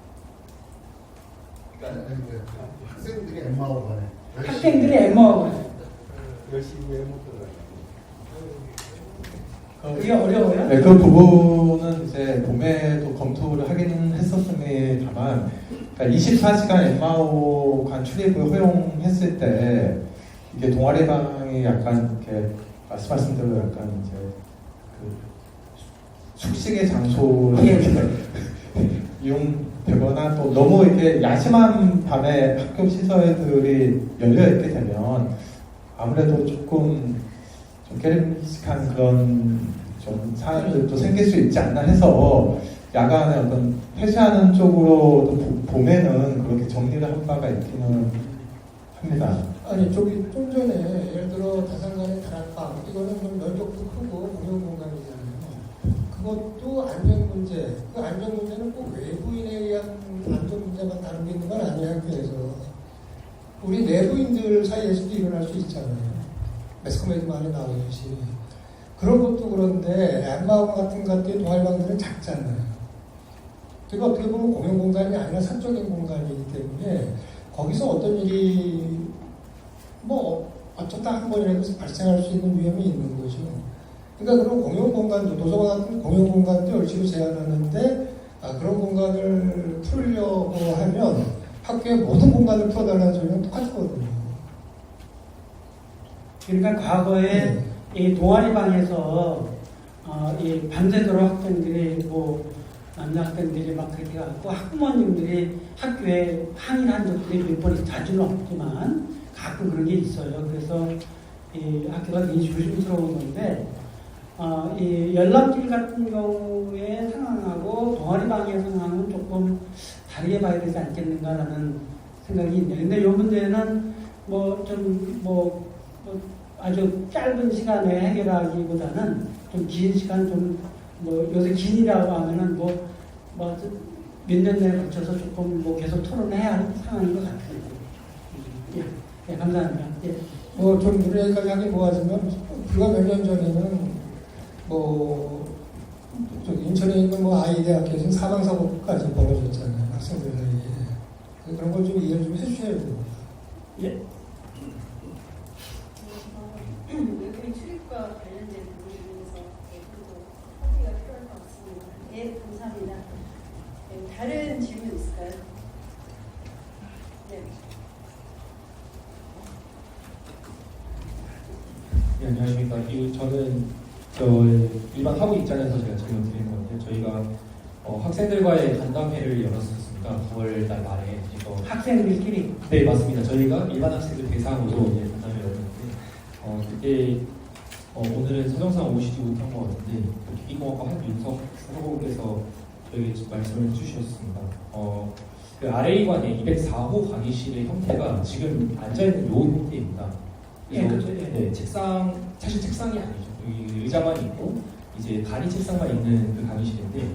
그러니까 학생들이 엠마오관에 학생들이 엠마오관에 10시 이후에 못 들어가요. 그게 어려워요? 네, 그 부분은 이제 봄에도 검토를 하긴 했었습니다만, 그러니까 24시간 엠마오관 출입을 허용했을 때 이게 동아리방이 약간 이렇게 말씀하신 대로 약간 이제 그 숙식의 장소로 이용되거나 또 너무 이렇게 야심한 밤에 학교 시설들이 열려 있게 되면 아무래도 조금 좀 깨름직한 그런 좀 사안들도 생길 수 있지 않나 해서 야간에 어떤 폐쇄하는 쪽으로도 봄에는 그렇게 정리를 한 바가 있기는 합니다. 아니 저기 좀 전에 예를 들어 다산간의 다락방 이거는 좀 면적도 크고 공용 공간이잖아요. 그것도 안전 문제. 그 안전 문제는 꼭 외부인에 의한 안전 문제만 다른 게 있는 건 아니에요. 학교에서 우리 내부인들 사이에서도 일어날 수 있잖아요. 매스컴에도 많이 나오듯이 그런 것도 그런데 엠마오관 같은 것들의 동아리방들은 작잖아요. 그리고 어떻게 보면 공용 공간이 아니라 사적인 공간이기 때문에 거기서 어떤 일이 뭐 어쩌다 한 번이라도 발생할 수 있는 위험이 있는 거죠. 그러니까 그런 공용 공간도 도서관 같은 공용 공간도 열심히 제한하는데 그런 공간을 풀려고 하면 학교의 모든 공간을 풀어달라는 소리는 똑같거든요. 그러니까 과거에 이 동아리방에서 이 밤새도록 학생들이 뭐 남자 학생들이 막 그렇게 갖고 학부모님들이 학교에 항의를 한 적들이 몇 번 자주는 없지만 가끔 그런 게 있어요. 그래서 이 학교가 굉장히 조심스러운 건데 이 연락길 같은 경우에 상황하고 동아리방의 상황은 조금 다르게 봐야 되지 않겠는가라는 생각이 있네요. 근데 이 문제는 아주 짧은 시간에 해결하기보다는 좀 긴 시간 요새 긴이라고 하면은 몇 년 내에 걸쳐서 조금 계속 토론해야 할 상황인 것 같아요. 예, 감사합니다. 예. 좀 우리가 하기 뭐하지만 불과 몇 년 전에는 인천에 있는 아이 대학교에서 사망사고까지 벌어졌잖아요. 학생들 사이에. 그런 걸 좀 이해를 좀 해주셔야 됩니다. 예. 여기 출입과 관련된 부분에 대해서 협의가 필요할 것 같습니다. 예, 감사합니다. 네, 다른 질문 있을까요? 네. 네, 안녕하십니까. 저는 일반 학우 입장에서 제가 질문 드리는 건데, 저희가 학생들과의 간담회를 열었었습니다. 9월 달 말에. 학생들끼리? 네, 맞습니다. 저희가 일반 학생들 대상으로 간담회를 열었는데, 그때 오늘은 사정상 오시지 못한 것 같은데, 기계공학과 한윤석 사고께서 저에게 말씀을 해주셨습니다. 그 RA관의 204호 강의실의 형태가 지금 앉아있는 요 형태입니다. 그래서 네, 사실 책상이 아니죠. 여기 의자만 있고 이제 단위 책상만 있는 그 강의실인데,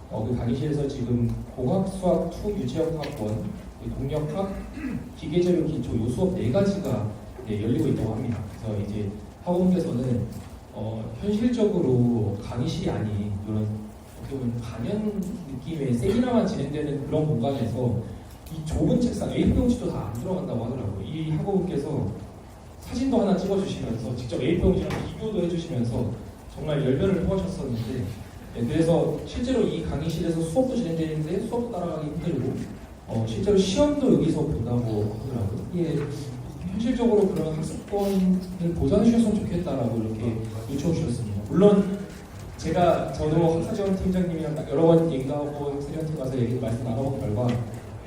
그 강의실에서 지금 공학, 수학, 투, 유체학 학원, 동력학, 기계재료 기초 요 수업 4가지가 열리고 있다고 합니다. 그래서 이제 학원께서는 현실적으로 강의실이 아닌 이런 어떻게 보면 강연 느낌의 세미나만 진행되는 그런 공간에서 이 좁은 책상, A4용지도 다 안 들어간다고 하더라고요. 이 학원께서 사진도 하나 찍어주시면서 직접 A4용지랑 비교도 해주시면서 정말 열변을 토하셨었는데, 그래서 실제로 이 강의실에서 수업도 진행되는데 수업도 따라가기 힘들고 실제로 시험도 여기서 본다고 하더라고요. 예, 현실적으로 그런 학습권을 보장해 주셨으면 좋겠다라고 이렇게 요청해 주셨습니다. 물론 저도 학사지원팀장님이랑 여러 번 얘기도 하고 학사지원팀 가서 말씀 나눠본 결과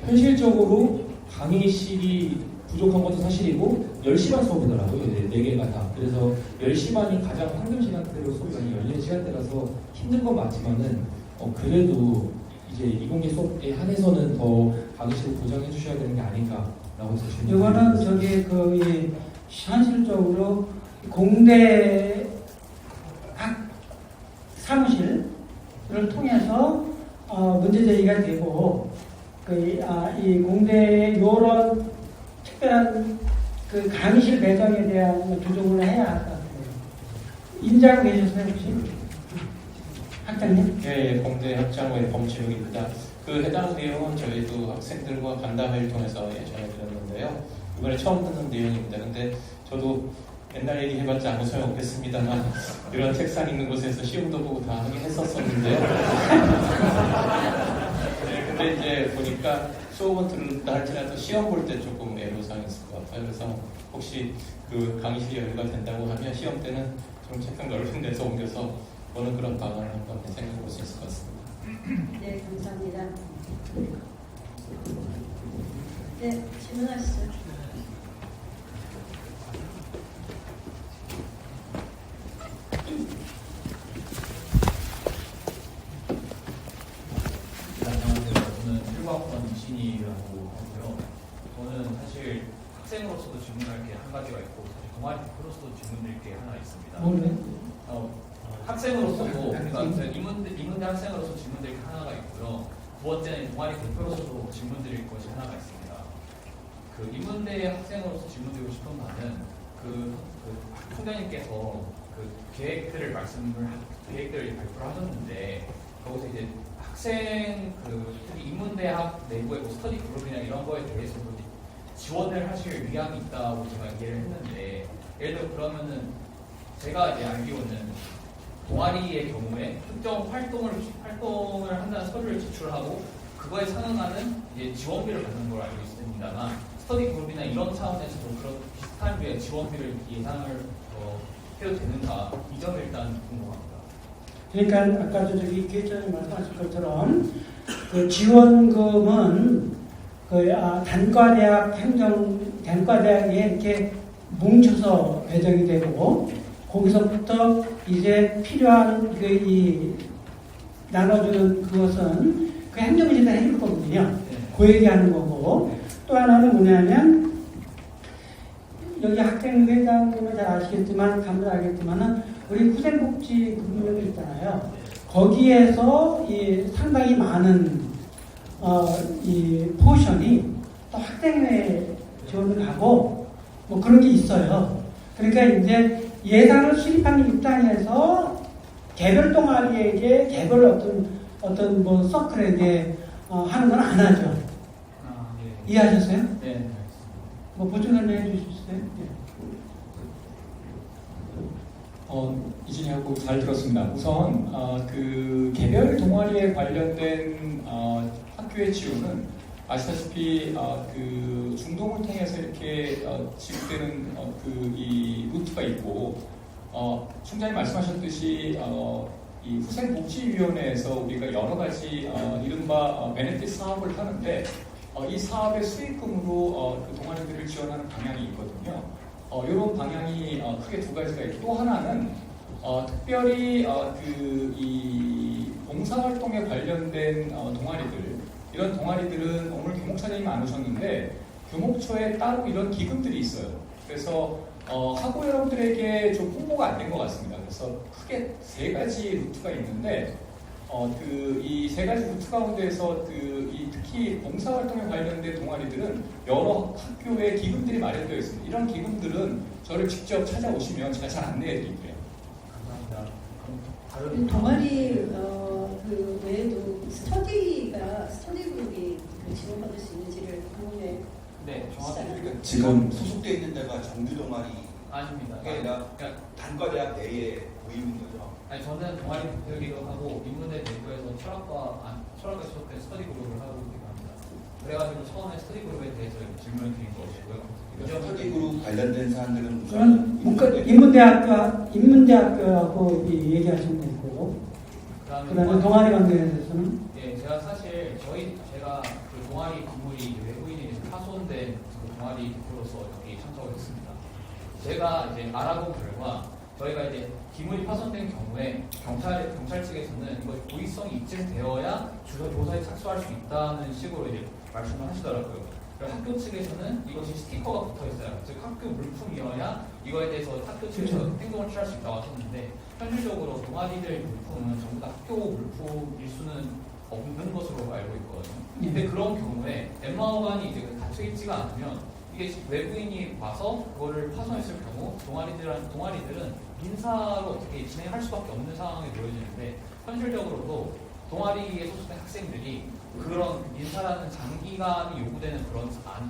현실적으로 강의실이 부족한 것도 사실이고 10시 반 수업이더라고요. 4개가 다. 그래서 10시 반이 가장 황금 시간대로 수업이 많이 열리는 시간대라서 힘든 건 맞지만은 그래도 이제 이공계 수업에 한해서는 더 강의실을 보장해 주셔야 되는 게 아닌가라고 해서 이거는 현실적으로 공대 각 사무실을 통해서 문제 제기가 되고 이 공대에 이런 특별한 그 강의실 배정에 대한 조정을 해야 할 것 같아요. 인지하고 계셨어요 혹시? 학장님? 네, 공대 학장의 범치욱입니다. 그 해당 내용은 저희도 학생들과 간담회를 통해서 전해드렸는데요. 이번에 처음 듣는 내용입니다. 근데 저도 옛날 얘기 해봤자 아무 소용 없겠습니다만 이런 책상 있는 곳에서 시험도 보고 다 하긴 했었었는데요. 네, 근데 이제 보니까 수업은 들은다 할지라도 시험 볼 때 조금 애로사항이 있을 것 같아요. 그래서 혹시 그 강의실이 여유가 된다고 하면 시험 때는 좀 책상 넓은 데서 옮겨서 보는 그런 방안을 한번 생각해 볼 수 있을 것 같습니다. 네, 감사합니다. 네, 질문하시죠. 안녕하세요. 저는 1학번 이신이라고 하고요. 저는 사실 학생으로서도 질문할 게 한 가지가 있고 사실 동아리 대표로서도 질문드릴 게 하나 있습니다. 학생으로서도 그러니까 이문대 학생으로서 질문드릴 게 하나가 있고요. 두 번째는 동아리 대표로서도 질문드릴 것이 하나가 있습니다. 그 이문대 학생으로서 질문드리고 싶은 바는 그 총장님께서 그 계획들을 발표를 하셨는데 거기서 이제 학생 특히 인문대학 내부의 스터디 그룹이나 이런 거에 대해서도 지원을 하실 위함이 있다고 제가 이해를 했는데, 예를 들어 그러면은 제가 이제 알기로는 동아리의 경우에 특정 활동을 한다는 서류를 제출하고 그거에 상응하는 이제 지원비를 받는 걸 알고 있습니다만, 스터디 그룹이나 이런 차원에서도 그런 비슷한 류의 지원비를 예상을 해도 되는가, 이 점이 일단 궁금합니다. 그러니까 아까 기획자님 말씀하신 것처럼 그 지원금은 단과대학에 이렇게 뭉쳐서 배정이 되고 거기서부터 이제 필요한 이 나눠주는 그것은 그 행정지가 해줄 거거든요. 그 얘기하는 거고 또 하나는 뭐냐면 여기 학생회장님은 잘 아시겠지만 감도 알겠지만은 우리 후생복지 근무역이 있잖아요. 거기에서 이 상당히 많은 이 포션이 또 학생회 지원을 하고 뭐 그런 게 있어요. 그러니까 이제 예산을 수립하는 입장에서 개별 동아리에게 개별 어떤 뭐 서클에게 하는 건 안 하죠. 이해하셨어요? 네. 뭐 보충 설명해 주실 수 있어요? 이진희하고 잘 들었습니다. 우선 그 개별 동아리에 관련된 학교의 지원은 아시다시피 그 중동을 통해서 이렇게 지급되는 이 루트가 있고 총장님 말씀하셨듯이 이 후생복지위원회에서 우리가 여러 가지 이른바 베네핏 사업을 하는데 이 사업의 수익금으로 그 동아리들을 지원하는 방향이 있거든요. 이런 방향이 크게 두 가지가 있고 또 하나는 특별히 이 봉사활동에 관련된 동아리들 이런 동아리들은 오늘 교목차장님 안 오셨는데 교목처에 따로 이런 기금들이 있어요. 그래서 학우 여러분들에게 좀 홍보가 안 된 것 같습니다. 그래서 크게 세 가지 루트가 있는데 이 세 가지 루트 가운데서 특히 봉사활동에 관련된 동아리들은 여러 학교에 기금들이 마련되어 있습니다. 이런 기금들은 저를 직접 찾아오시면 제가 잘 안내해 드릴게요. 감사합니다. 동아리 그 외에도 스터디 그룹이 지원받을 수 있는지를 궁금해. 네, 정확히 지금 소속되어 있는 데가 정규 동아리 아닙니다. 아니라 단과대학 내에 모이는 거죠. 아니 저는 동아리 대표이기도 하고 인문대 내부에서 철학과 소속된 스터디 그룹을 하고 있기도 합니다. 그래가지고 처음에 스터디 그룹에 대해서 질문을 드린 것이고요. 스터디 그룹 관련된 사람들은 그럼 인문대학교하고 얘기하시면 되고 그다음에 동아리 관계에 대해서는 예, 제가 사실 제가 그 동아리 건물이 외부인이 파손된 그 동아리 대표로서 여기 참석을 했습니다. 제가 이제 알아본 결과 저희가 이제 기물이 파손된 경우에 경찰 측에서는 이거 고의성이 입증되어야 조사에 착수할 수 있다는 식으로 이제 말씀을 하시더라고요. 학교 측에서는 이것이 스티커가 붙어 있어요. 즉 학교 물품이어야 이거에 대해서 학교 측에서 행동을 취할 수 있다고 하셨는데 현실적으로 동아리들 물품은 전부 다 학교 물품일 수는 없는 것으로 알고 있거든요. 근데 그런 경우에 엠마어관이 이제 닫혀 있지가 않으면 이게 외부인이 와서 그거를 파손했을 경우 동아리들은 민사로 어떻게 진행할 수밖에 없는 상황에 놓여지는데 현실적으로도 동아리에 소속된 학생들이 그런 민사라는 장기간이 요구되는 그런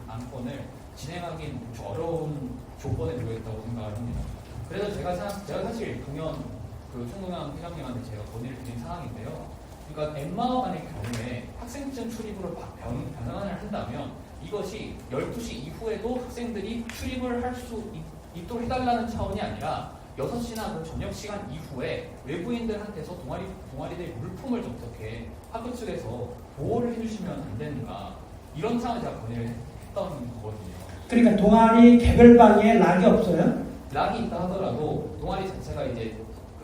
안건을 진행하기는 좀 어려운 조건에 놓여있다고 생각을 합니다. 그래서 제가 사실 총동현 회장님한테 제가 건의를 드린 상황인데요. 그러니까 엠마어관의 경우에 학생증 출입으로 변환을 한다면 이것이 12시 이후에도 학생들이 출입을 할 수 있도록 해달라는 차원이 아니라 6시나 그 저녁 시간 이후에 외부인들한테서 동아리들 물품을 좀 어떻게 학교 측에서 보호를 해주시면 안 되는가 이런 상황을 제가 건의를 했던 거거든요. 그러니까 동아리 개별방에 락이 없어요? 락이 있다 하더라도 동아리 자체가 이제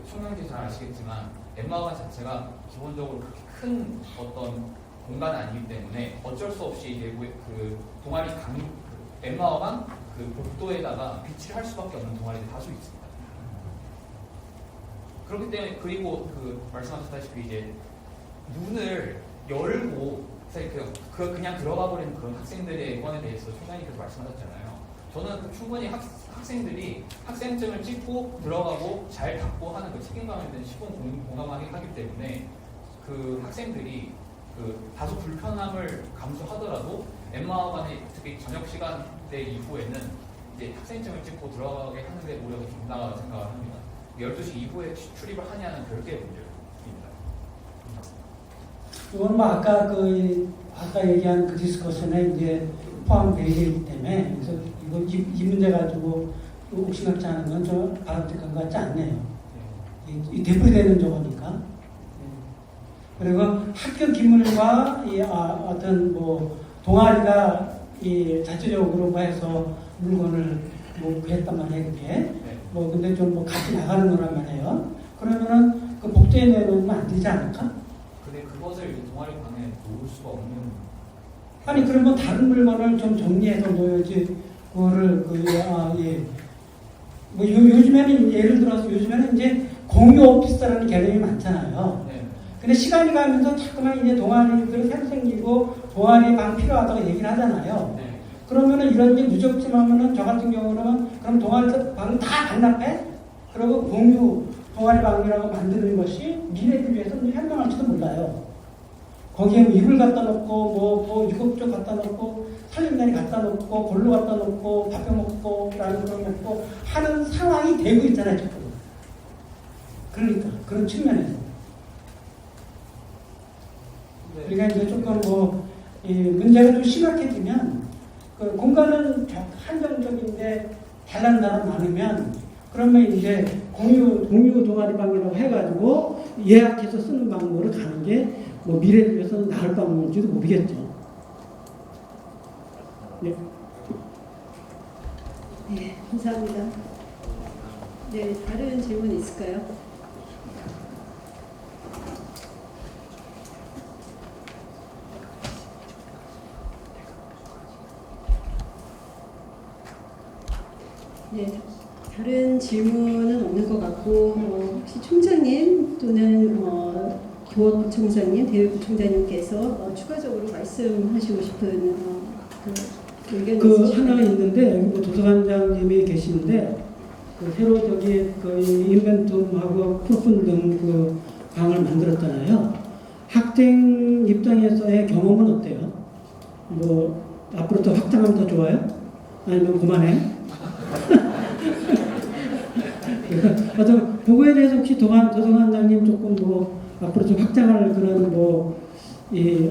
총명님 잘 아시겠지만 엠마어관 자체가 기본적으로 그렇게 큰 어떤 공간은 아니기 때문에 어쩔 수 없이 내부에 그 동아리 엠마어관 그 복도에다가 비치를 할 수밖에 없는 동아리들이 다수 있습니다. 그렇기 때문에 그리고 말씀하셨다시피 이제 문을 열고 그냥 들어가 버리는 그런 학생들의 건에 대해서 총장님께서 말씀하셨잖아요. 저는 충분히 학생들이 학생증을 찍고 들어가고 잘 닫고 하는 그 책임감에 대한 시범 공감하기 하기 때문에 그 학생들이 다소 불편함을 감수하더라도 엠마어관의 특히 저녁 시간대 이후에는 이제 학생증을 찍고 들어가게 하는 게 오히려 더 좋다고 생각을 합니다. 12시 이후에 출입을 하냐는 별개의 문제입니다. 이건 뭐 아까 얘기한 그 디스커션에 이제 포함되어 있기 때문에 그래서 이 문제 가지고 옥신각지 하는 건 좀 바람직한 것 같지 않네요. 이 대표되는 조거니까. 그리고 학교 기물과 어떤 뭐 동아리가 이 자체적으로 해서 물건을 뭐 그랬단 말이에요, 그게. 뭐 근데 좀 뭐 같이 나가는 거란 말이에요. 그러면은 그 복제해 내놓으면 안 되지 않을까? 근데 그것을 동아리 방에 놓을 수가 없는. 아니 그러면 다른 물건을 좀 정리해서 놓아야지. 그거를 뭐 요즘에는 예를 들어서 요즘에는 이제 공유 오피스라는 개념이 많잖아요. 근데 시간이 가면서 자꾸만 이제 동아리들이 새로 생기고 동아리 방 필요하다고 얘기를 하잖아요. 그러면은 이런 게 무적지만은 저 같은 경우는 그럼 동아리 방 다 반납해? 그리고 공유 동아리 방이라고 만드는 것이 미래를 위해서 현명할지도 몰라요. 거기에 뭐 이불 갖다 놓고 뭐 유급조 갖다 놓고 살림살이 갖다 놓고 골로 갖다 놓고 밥해 먹고 라는 거 먹고 하는 상황이 되고 있잖아요, 지금. 그러니까 그런 측면에서. 그러니까 이제 조금 이 문제가 좀 심각해지면 그 공간은 한정적인데 다른 나라 많으면 그러면 이제 공유 동아리방이라고 해가지고 예약해서 쓰는 방법으로 가는 게 뭐 미래를 위해서는 나을 방법일지도 모르겠죠. 네. 네, 감사합니다. 네, 다른 질문 있을까요? 네, 다른 질문은 없는 것 같고 혹시 총장님 또는 교원부총장님, 대외부총장님께서 추가적으로 말씀하시고 싶은 그 의견이 있으실까요? 하나 있는데 여기 뭐 도서관장님이 계시는데 새로 저기 그 인벤툼하고 프로폰 등 그 방을 만들었잖아요. 학생 입장에서의 경험은 어때요? 뭐 앞으로 더 확장하면 더 좋아요? 아니면 그만해? 그거에 대해서 혹시 도서관장님 조금 뭐 앞으로 좀 확장할 그런 이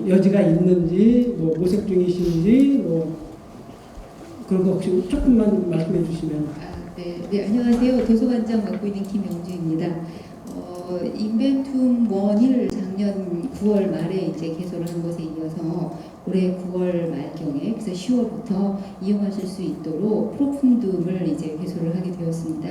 여지가 있는지 뭐 모색 중이신지 뭐 그런 거 혹시 조금만 말씀해 주시면. 네, 안녕하세요. 도서관장 맡고 있는 김영주입니다. 인벤툼 1을 작년 9월 말에 이제 개소를 한 것에 이어서 올해 9월 말경에 그래서 10월부터 이용하실 수 있도록 프로푼둠을 이제 개소를 하게 되었습니다.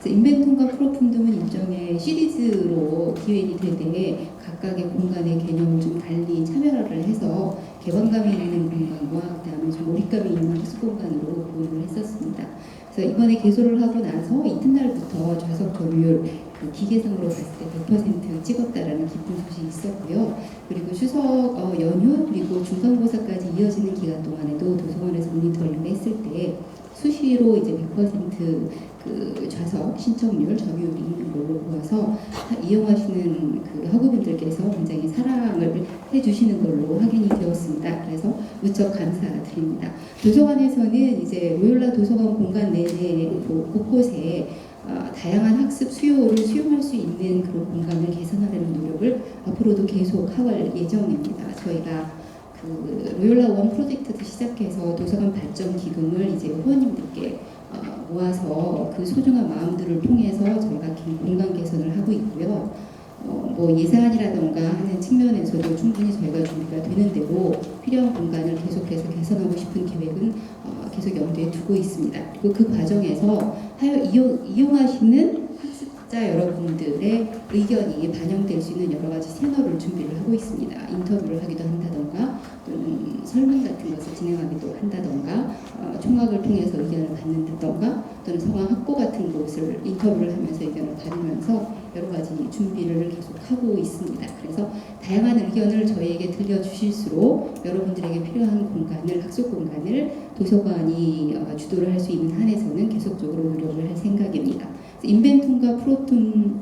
그래서 인벤툼과 프로푼둠은 일종의 시리즈로 기획이 되되 각각의 공간의 개념을 좀 달리 차별화를 해서 개방감이 있는 공간과 그다음에 좀 몰입감이 있는 학습 공간으로 구분을 했었습니다. 그래서 이번에 개소를 하고 나서 이튿날부터 좌석 점유율 그 기계상으로 봤을 때 100% 찍었다라는 기쁜 소식이 있었고요. 그리고 추석 연휴 그리고 중간고사까지 이어지는 기간 동안에도 도서관에서 모니터링을 했을 때 수시로 이제 100% 그 좌석 신청률 점유율이 있는 걸로 보아서 이용하시는 그 학우분들께서 굉장히 사랑을 해주시는 걸로 확인이 되었습니다. 그래서 무척 감사드립니다. 도서관에서는 이제 로욜라 도서관 공간 내내 곳곳에 다양한 학습 수요를 수용할 수 있는 그런 공간을 개선하려는 노력을 앞으로도 계속 할 예정입니다. 저희가 그 로욜라 원 프로젝트도 시작해서 도서관 발전 기금을 이제 후원님들께 모아서 그 소중한 마음들을 통해서 저희가 공간 개선을 하고 있고요. 뭐 예산이라던가 하는 측면에서도 충분히 저희가 준비가 되는 대로 필요한 공간을 계속해서 개선하고 싶은 계획은 계속 염두에 두고 있습니다. 그리고 그 과정에서 이용하시는 학습자 여러분들의 의견이 반영될 수 있는 여러 가지 채널을 준비를 하고 있습니다. 인터뷰를 하기도 한다던가 또는 설문 같은 것을 진행하기도 한다던가 총학을 통해서 의견을 받는다던가 또는 서강 학고 같은 곳을 인터뷰를 하면서 의견을 받으면서 여러 가지 준비를 계속 하고 있습니다. 그래서 다양한 의견을 저희에게 들려주실수록 여러분들에게 필요한 공간을 학습 공간을 도서관이 주도를 할 수 있는 한에서는 계속적으로 노력을 할 생각입니다. 인벤툼과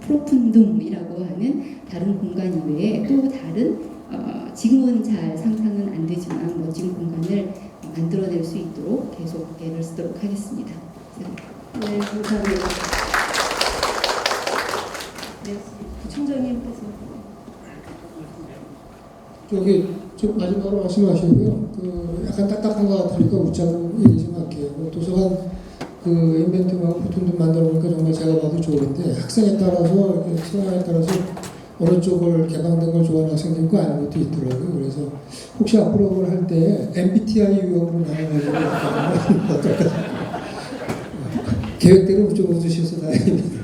프로푼둠이라고 하는 다른 공간 이외에 또 다른 지금은 잘 상상은 안 되지만 멋진 공간을 만들어낼 수 있도록 계속 애를 쓰도록 하겠습니다. 네, 감사합니다. 네, 부총장님께서. 좀 마지막으로 말씀하시고요. 약간 딱딱한 것 같으니까 웃자고 얘기 좀 할게요. 도서관 인벤트하고 프로툰둠 만들어 보니까 정말 제가 봐도 좋은데 학생에 따라서 성향에 따라서 어느 쪽을 개방된 걸 좋아하는 학생도 있고 아닌 것도 있더라고요. 그래서 혹시 앞으로 그걸 할 때 MBTI 유형으로 나눠가지고 어떨까? 계획대로 웃어주셔서 다행입니다.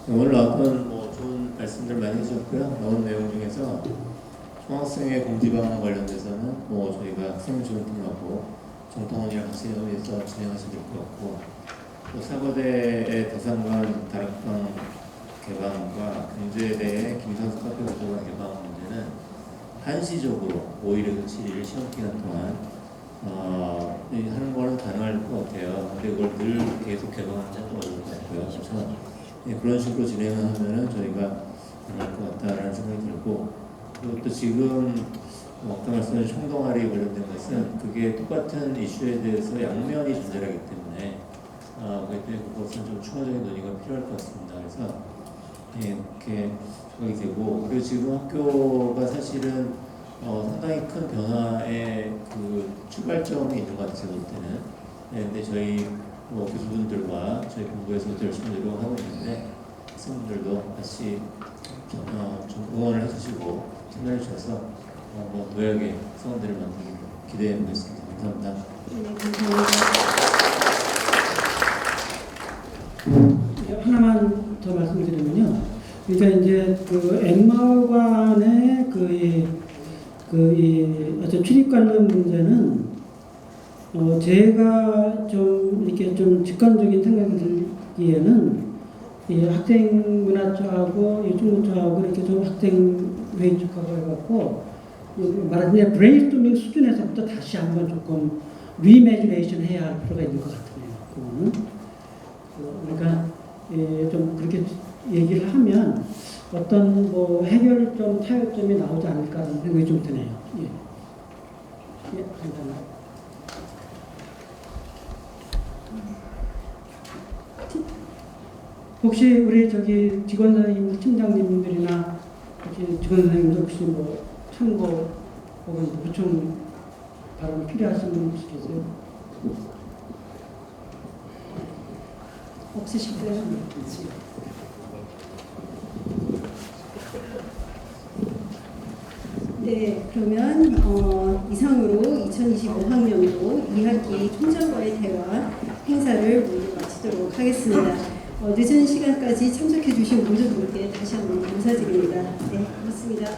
오늘 나왔던 좋은 말씀들 많이 해주셨고요. 나온 내용 중에서 총학생회 공지방안 관련돼서는 저희가 학생지원팀하고 정통원이랑 같이 협의해서 진행하시면 될 것 같고, 또 사거대의 대상관 다락방 개방과 경제대의 김상수 카페 도서관 개방 문제는 한시적으로 5일에서 7일 시험기간 동안 하는 거는 가능할 것 같아요. 근데 그걸 늘 계속 개방하는 건 어려울 것 같고요. 그래서 그런 식으로 진행을 하면은 저희가 가능할 것 같다라는 생각이 들고, 그리고 또 지금 아까 말씀하신 총동아리 관련된 것은 그게 똑같은 이슈에 대해서 양면이 존재하기 때문에 그렇기 때문에 그것은 좀 추가적인 논의가 필요할 것 같습니다. 그래서 이렇게 생각이 되고, 그리고 지금 학교가 사실은 상당히 큰 변화의 그 출발점이 있는 것 같아요, 볼 때는. 근데 저희 교수분들과 저희 본부에서도 열심히 노력하고 있는데, 학생분들도 같이 좀 응원을 해주시고 참여해 주셔서 노력의 수원들을 만들기 기대해 보겠습니다. 감사합니다. 하나만 더 말씀드리면요. 그러니까 이제 그 엠마을관의 어떤 출입 관련 문제는 제가 좀 이렇게 좀 직관적인 생각이 들기에는 이 학생문화 쪽하고 이 중문 쪽하고 이렇게 좀 학생회의 쪽하고 해갖고 말하자면 브레인스토밍 수준에서부터 다시 한번 조금 리이매지네이션 해야 할 필요가 있는 것 같아요. 그거는 그러니까 좀 그렇게 얘기를 하면 어떤 해결점, 타협점이 나오지 않을까라는 생각이 좀 드네요. 감사합니다. 혹시 우리 직원 선생님, 팀장님들이나 혹시 직원 선생님들 혹시 참고 혹은 보충 발언 필요하신 분 혹시 계세요? 없으실까요? 네, 그러면 이상으로 2025학년도 2학기 총장과의 대화 행사를 모두 마치도록 하겠습니다. 늦은 시간까지 참석해 주신 모든 분께 다시 한번 감사드립니다. 네, 고맙습니다.